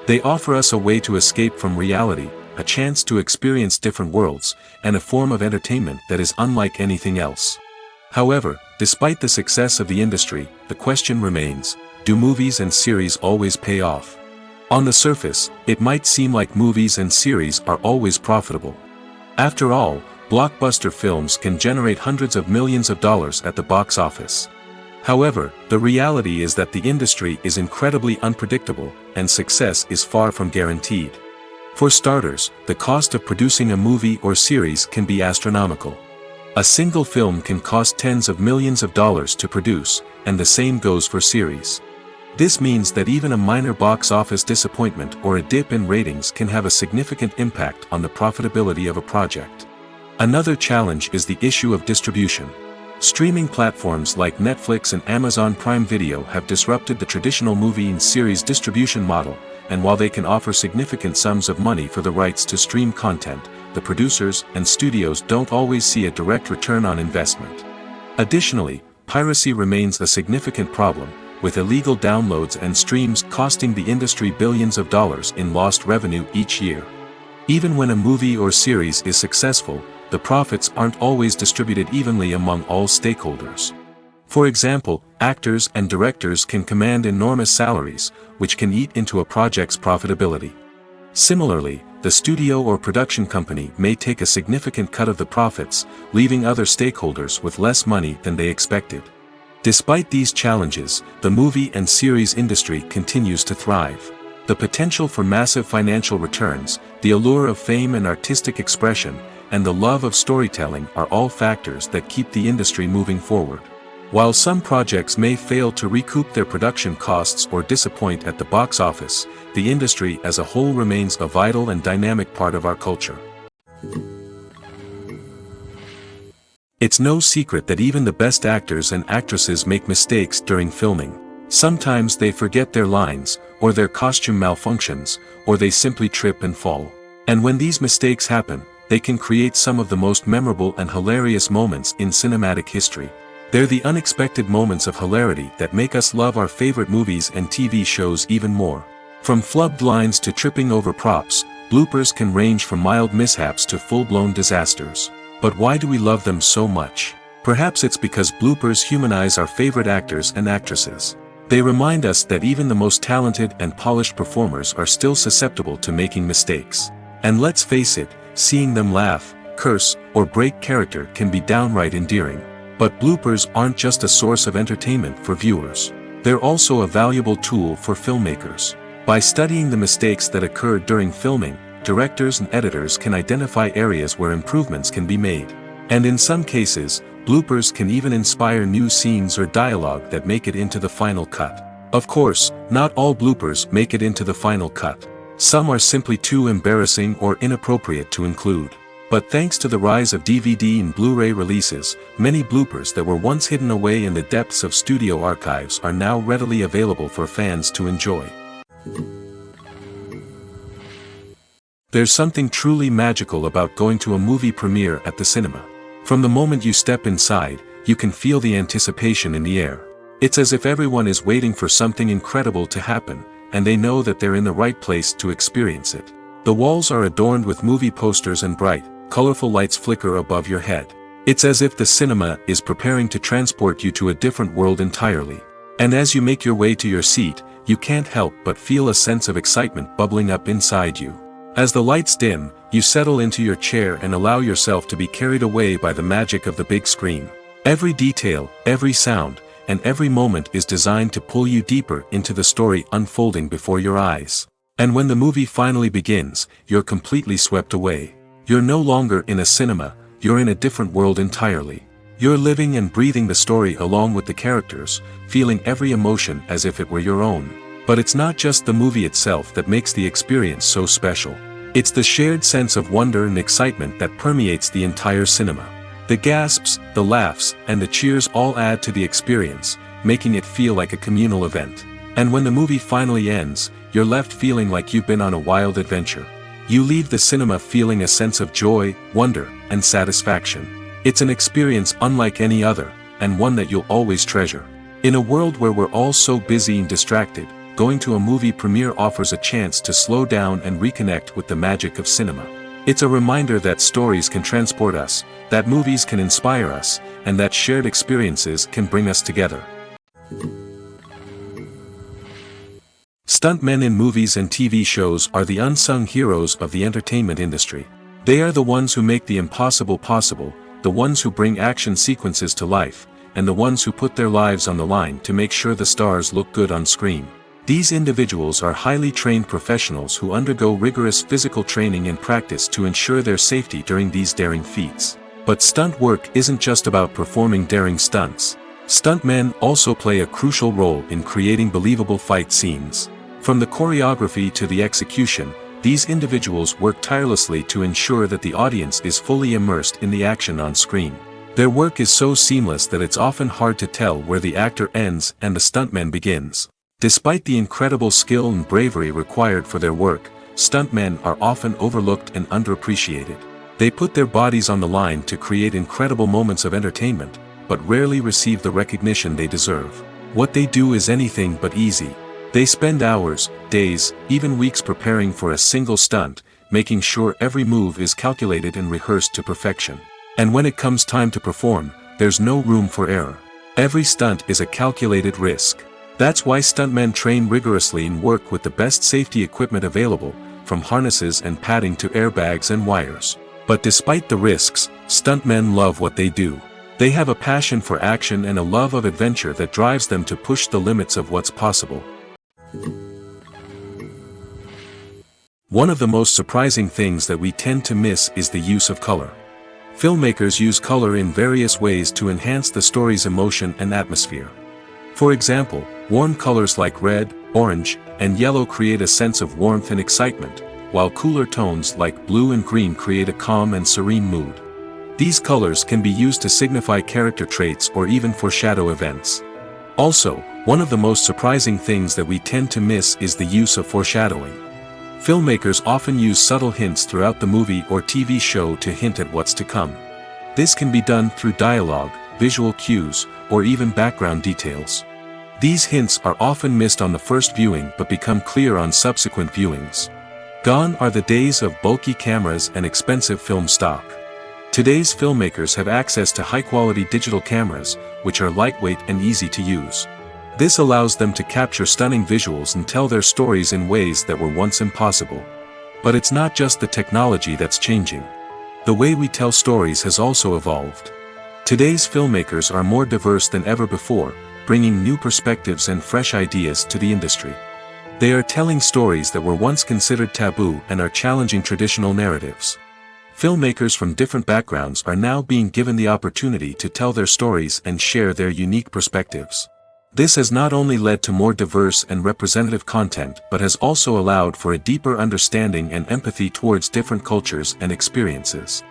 They offer us a way to escape from reality, a chance to experience different worlds, and a form of entertainment that is unlike anything else. However, despite the success of the industry, the question remains, do movies and series always pay off? On the surface, it might seem like movies and series are always profitable. After all, blockbuster films can generate hundreds of millions of dollars at the box office. However, the reality is that the industry is incredibly unpredictable, and success is far from guaranteed. For starters, the cost of producing a movie or series can be astronomical. A single film can cost tens of millions of dollars to produce, and the same goes for series. This means that even a minor box office disappointment or a dip in ratings can have a significant impact on the profitability of a project. Another challenge is the issue of distribution. Streaming platforms like Netflix and Amazon Prime Video have disrupted the traditional movie and series distribution model, and while they can offer significant sums of money for the rights to stream content, the producers and studios don't always see a direct return on investment. Additionally, piracy remains a significant problem, with illegal downloads and streams costing the industry billions of dollars in lost revenue each year. Even when a movie or series is successful, the profits aren't always distributed evenly among all stakeholders. For example, actors and directors can command enormous salaries, which can eat into a project's profitability. Similarly, the studio or production company may take a significant cut of the profits, leaving other stakeholders with less money than they expected. Despite these challenges, the movie and series industry continues to thrive. The potential for massive financial returns, the allure of fame and artistic expression, and the love of storytelling are all factors that keep the industry moving forward. While some projects may fail to recoup their production costs or disappoint at the box office, the industry as a whole remains a vital and dynamic part of our culture. It's no secret that even the best actors and actresses make mistakes during filming. Sometimes they forget their lines, or their costume malfunctions, or they simply trip and fall. And when these mistakes happen, they can create some of the most memorable and hilarious moments in cinematic history. They're the unexpected moments of hilarity that make us love our favorite movies and TV shows even more. From flubbed lines to tripping over props, bloopers can range from mild mishaps to full-blown disasters. But why do we love them so much? Perhaps it's because bloopers humanize our favorite actors and actresses. They remind us that even the most talented and polished performers are still susceptible to making mistakes. And let's face it, seeing them laugh, curse, or break character can be downright endearing. But bloopers aren't just a source of entertainment for viewers. They're also a valuable tool for filmmakers. By studying the mistakes that occurred during filming, directors and editors can identify areas where improvements can be made. And in some cases, bloopers can even inspire new scenes or dialogue that make it into the final cut. Of course, not all bloopers make it into the final cut. Some are simply too embarrassing or inappropriate to include. But thanks to the rise of DVD and Blu-ray releases, many bloopers that were once hidden away in the depths of studio archives are now readily available for fans to enjoy. There's something truly magical about going to a movie premiere at the cinema. From the moment you step inside, you can feel the anticipation in the air. It's as if everyone is waiting for something incredible to happen, and they know that they're in the right place to experience it. The walls are adorned with movie posters and bright, colorful lights flicker above your head. It's as if the cinema is preparing to transport you to a different world entirely. And as you make your way to your seat, you can't help but feel a sense of excitement bubbling up inside you. As the lights dim, you settle into your chair and allow yourself to be carried away by the magic of the big screen. Every detail, every sound, and every moment is designed to pull you deeper into the story unfolding before your eyes. And when the movie finally begins, you're completely swept away. You're no longer in a cinema, you're in a different world entirely. You're living and breathing the story along with the characters, feeling every emotion as if it were your own. But it's not just the movie itself that makes the experience so special. It's the shared sense of wonder and excitement that permeates the entire cinema. The gasps, the laughs, and the cheers all add to the experience, making it feel like a communal event. And when the movie finally ends, you're left feeling like you've been on a wild adventure. You leave the cinema feeling a sense of joy, wonder, and satisfaction. It's an experience unlike any other, and one that you'll always treasure. In a world where we're all so busy and distracted, going to a movie premiere offers a chance to slow down and reconnect with the magic of cinema. It's a reminder that stories can transport us, that movies can inspire us, and that shared experiences can bring us together. Stuntmen in movies and TV shows are the unsung heroes of the entertainment industry. They are the ones who make the impossible possible, the ones who bring action sequences to life, and the ones who put their lives on the line to make sure the stars look good on screen. These individuals are highly trained professionals who undergo rigorous physical training and practice to ensure their safety during these daring feats. But stunt work isn't just about performing daring stunts. Stuntmen also play a crucial role in creating believable fight scenes. From the choreography to the execution, these individuals work tirelessly to ensure that the audience is fully immersed in the action on screen. Their work is so seamless that it's often hard to tell where the actor ends and the stuntman begins. Despite the incredible skill and bravery required for their work, stuntmen are often overlooked and underappreciated. They put their bodies on the line to create incredible moments of entertainment, but rarely receive the recognition they deserve. What they do is anything but easy. They spend hours, days, even weeks preparing for a single stunt, making sure every move is calculated and rehearsed to perfection. And when it comes time to perform, there's no room for error. Every stunt is a calculated risk. That's why stuntmen train rigorously and work with the best safety equipment available, from harnesses and padding to airbags and wires. But despite the risks, stuntmen love what they do. They have a passion for action and a love of adventure that drives them to push the limits of what's possible. One of the most surprising things that we tend to miss is the use of color. Filmmakers use color in various ways to enhance the story's emotion and atmosphere. For example, warm colors like red, orange, and yellow create a sense of warmth and excitement, while cooler tones like blue and green create a calm and serene mood. These colors can be used to signify character traits or even foreshadow events. Also, one of the most surprising things that we tend to miss is the use of foreshadowing. Filmmakers often use subtle hints throughout the movie or TV show to hint at what's to come. This can be done through dialogue, visual cues, or even background details. These hints are often missed on the first viewing but become clear on subsequent viewings. Gone are the days of bulky cameras and expensive film stock. Today's filmmakers have access to high-quality digital cameras, which are lightweight and easy to use. This allows them to capture stunning visuals and tell their stories in ways that were once impossible. But it's not just the technology that's changing. The way we tell stories has also evolved. Today's filmmakers are more diverse than ever before, bringing new perspectives and fresh ideas to the industry. They are telling stories that were once considered taboo and are challenging traditional narratives. Filmmakers from different backgrounds are now being given the opportunity to tell their stories and share their unique perspectives. This has not only led to more diverse and representative content but has also allowed for a deeper understanding and empathy towards different cultures and experiences.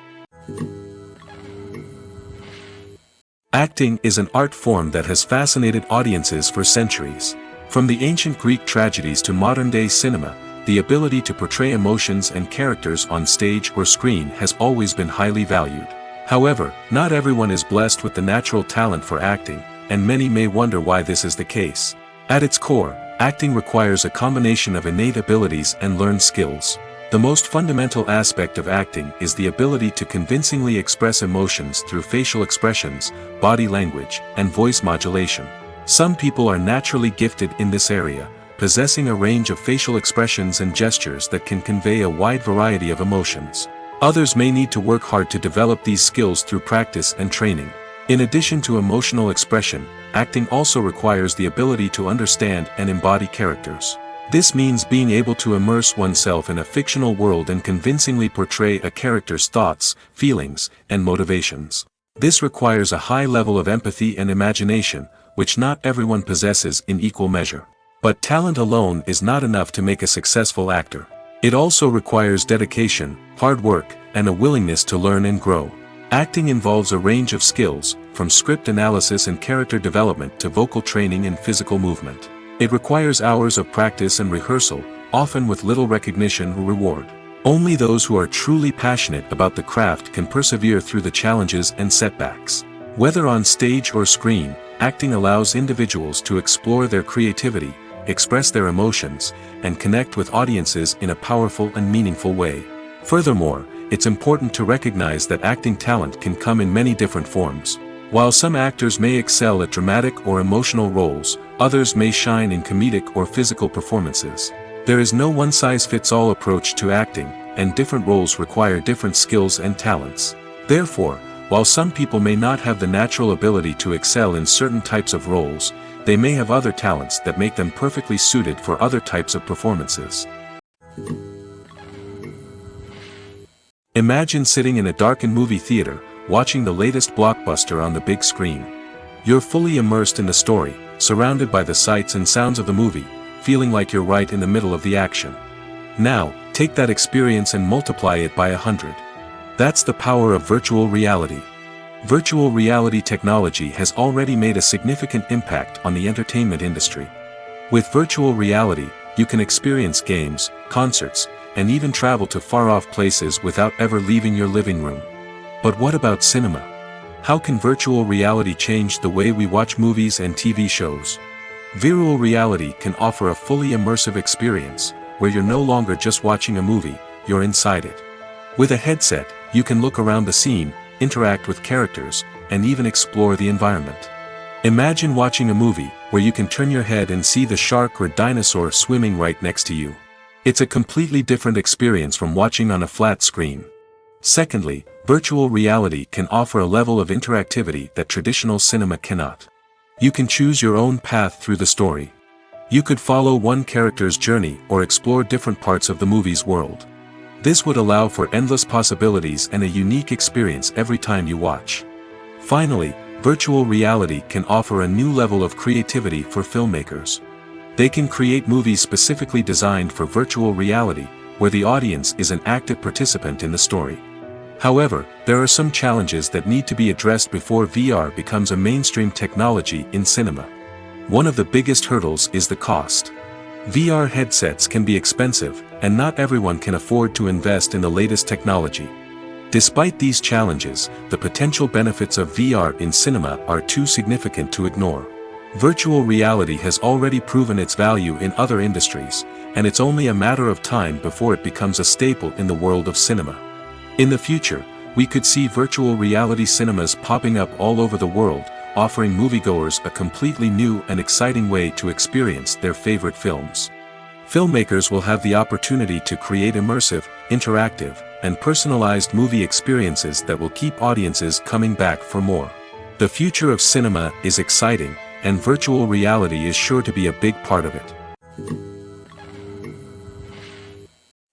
Acting is an art form that has fascinated audiences for centuries. From the ancient Greek tragedies to modern-day cinema, the ability to portray emotions and characters on stage or screen has always been highly valued. However, not everyone is blessed with the natural talent for acting, and many may wonder why this is the case. At its core, acting requires a combination of innate abilities and learned skills. The most fundamental aspect of acting is the ability to convincingly express emotions through facial expressions, body language, and voice modulation. Some people are naturally gifted in this area, possessing a range of facial expressions and gestures that can convey a wide variety of emotions. Others may need to work hard to develop these skills through practice and training. In addition to emotional expression, acting also requires the ability to understand and embody characters. This means being able to immerse oneself in a fictional world and convincingly portray a character's thoughts, feelings, and motivations. This requires a high level of empathy and imagination, which not everyone possesses in equal measure. But talent alone is not enough to make a successful actor. It also requires dedication, hard work, and a willingness to learn and grow. Acting involves a range of skills, from script analysis and character development to vocal training and physical movement. It requires hours of practice and rehearsal, often with little recognition or reward. Only those who are truly passionate about the craft can persevere through the challenges and setbacks. Whether on stage or screen, acting allows individuals to explore their creativity, express their emotions, and connect with audiences in a powerful and meaningful way. Furthermore, it's important to recognize that acting talent can come in many different forms. While some actors may excel at dramatic or emotional roles, others may shine in comedic or physical performances. There is no one-size-fits-all approach to acting, and different roles require different skills and talents. Therefore, while some people may not have the natural ability to excel in certain types of roles, they may have other talents that make them perfectly suited for other types of performances. Imagine sitting in a darkened movie theater, watching the latest blockbuster on the big screen. You're fully immersed in the story, surrounded by the sights and sounds of the movie, feeling like you're right in the middle of the action. Now, take that experience and multiply it by 100. That's the power of virtual reality. Virtual reality technology has already made a significant impact on the entertainment industry. With virtual reality, you can experience games, concerts, and even travel to far-off places without ever leaving your living room. But what about cinema? How can virtual reality change the way we watch movies and TV shows? Virtual reality can offer a fully immersive experience, where you're no longer just watching a movie, you're inside it. With a headset, you can look around the scene, interact with characters, and even explore the environment. Imagine watching a movie where you can turn your head and see the shark or dinosaur swimming right next to you. It's a completely different experience from watching on a flat screen. Secondly, virtual reality can offer a level of interactivity that traditional cinema cannot. You can choose your own path through the story. You could follow one character's journey or explore different parts of the movie's world. This would allow for endless possibilities and a unique experience every time you watch. Finally, virtual reality can offer a new level of creativity for filmmakers. They can create movies specifically designed for virtual reality, where the audience is an active participant in the story. However, there are some challenges that need to be addressed before VR becomes a mainstream technology in cinema. One of the biggest hurdles is the cost. VR headsets can be expensive, and not everyone can afford to invest in the latest technology. Despite these challenges, the potential benefits of VR in cinema are too significant to ignore. Virtual reality has already proven its value in other industries, and it's only a matter of time before it becomes a staple in the world of cinema. In the future, we could see virtual reality cinemas popping up all over the world, offering moviegoers a completely new and exciting way to experience their favorite films. Filmmakers will have the opportunity to create immersive, interactive, and personalized movie experiences that will keep audiences coming back for more. The future of cinema is exciting, and virtual reality is sure to be a big part of it.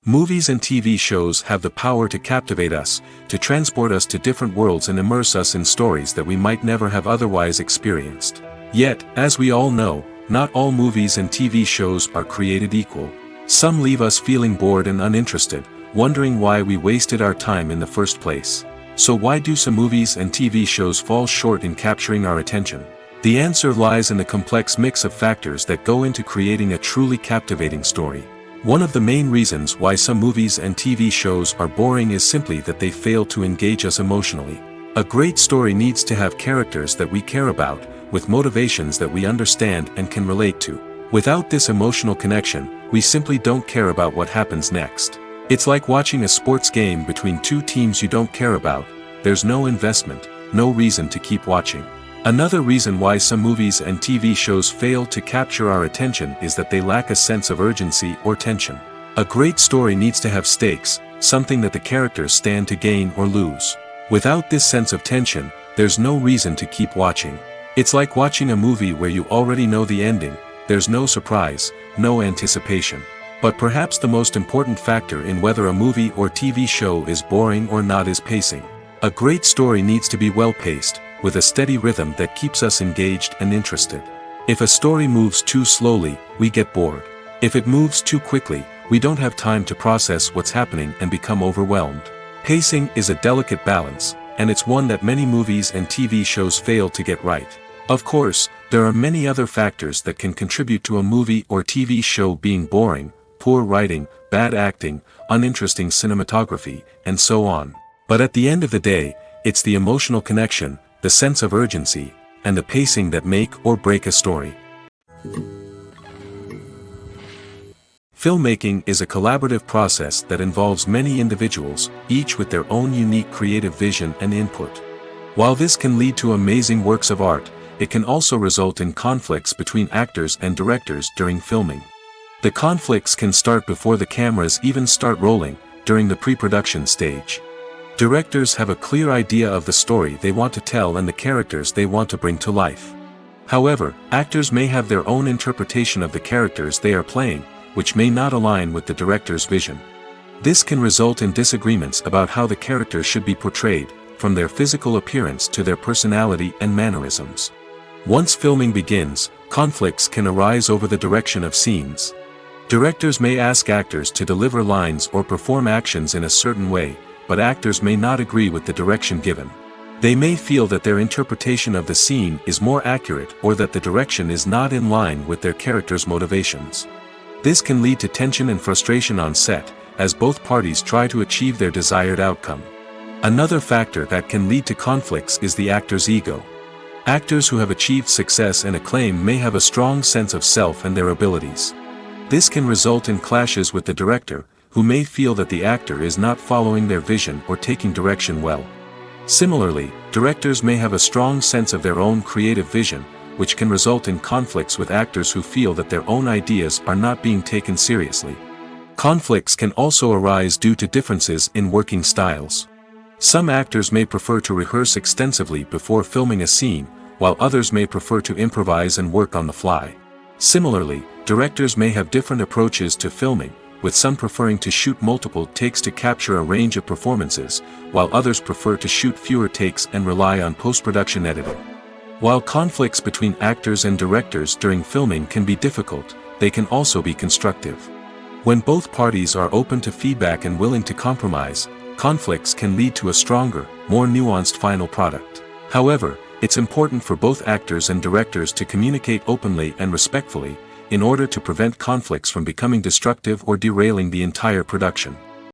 Movies and TV shows have the power to captivate us, to transport us to different worlds and immerse us in stories that we might never have otherwise experienced. Yet, as we all know, not all movies and TV shows are created equal. Some leave us feeling bored and uninterested, wondering why we wasted our time in the first place. So why do some movies and TV shows fall short in capturing our attention? The answer lies in the complex mix of factors that go into creating a truly captivating story. One of the main reasons why some movies and TV shows are boring is simply that they fail to engage us emotionally. A great story needs to have characters that we care about, with motivations that we understand and can relate to. Without this emotional connection, we simply don't care about what happens next. It's like watching a sports game between two teams you don't care about. There's no investment, no reason to keep watching. Another reason why some movies and TV shows fail to capture our attention is that they lack a sense of urgency or tension. A great story needs to have stakes, something that the characters stand to gain or lose. Without this sense of tension, there's no reason to keep watching. It's like watching a movie where you already know the ending, there's no surprise, no anticipation. But perhaps the most important factor in whether a movie or TV show is boring or not is pacing. A great story needs to be well-paced, with a steady rhythm that keeps us engaged and interested. If a story moves too slowly, we get bored. If it moves too quickly, we don't have time to process what's happening and become overwhelmed. Pacing is a delicate balance, and it's one that many movies and TV shows fail to get right. Of course, there are many other factors that can contribute to a movie or TV show being boring: poor writing, bad acting, uninteresting cinematography, and so on. But at the end of the day, it's the emotional connection, the sense of urgency, and the pacing that make or break a story. Filmmaking is a collaborative process that involves many individuals, each with their own unique creative vision and input. While this can lead to amazing works of art, it can also result in conflicts between actors and directors during filming. The conflicts can start before the cameras even start rolling, during the pre-production stage. Directors have a clear idea of the story they want to tell and the characters they want to bring to life. However, actors may have their own interpretation of the characters they are playing, which may not align with the director's vision. This can result in disagreements about how the characters should be portrayed, from their physical appearance to their personality and mannerisms. Once filming begins, conflicts can arise over the direction of scenes. Directors may ask actors to deliver lines or perform actions in a certain way, but actors may not agree with the direction given. They may feel that their interpretation of the scene is more accurate or that the direction is not in line with their character's motivations. This can lead to tension and frustration on set, as both parties try to achieve their desired outcome. Another factor that can lead to conflicts is the actor's ego. Actors who have achieved success and acclaim may have a strong sense of self and their abilities. This can result in clashes with the director, who may feel that the actor is not following their vision or taking direction well. Similarly, directors may have a strong sense of their own creative vision, which can result in conflicts with actors who feel that their own ideas are not being taken seriously. Conflicts can also arise due to differences in working styles. Some actors may prefer to rehearse extensively before filming a scene, while others may prefer to improvise and work on the fly. Similarly, directors may have different approaches to filming, with some preferring to shoot multiple takes to capture a range of performances, while others prefer to shoot fewer takes and rely on post-production editing. While conflicts between actors and directors during filming can be difficult, they can also be constructive. When both parties are open to feedback and willing to compromise, conflicts can lead to a stronger, more nuanced final product. However, it's important for both actors and directors to communicate openly and respectfully, in order to prevent conflicts from becoming destructive or derailing the entire production.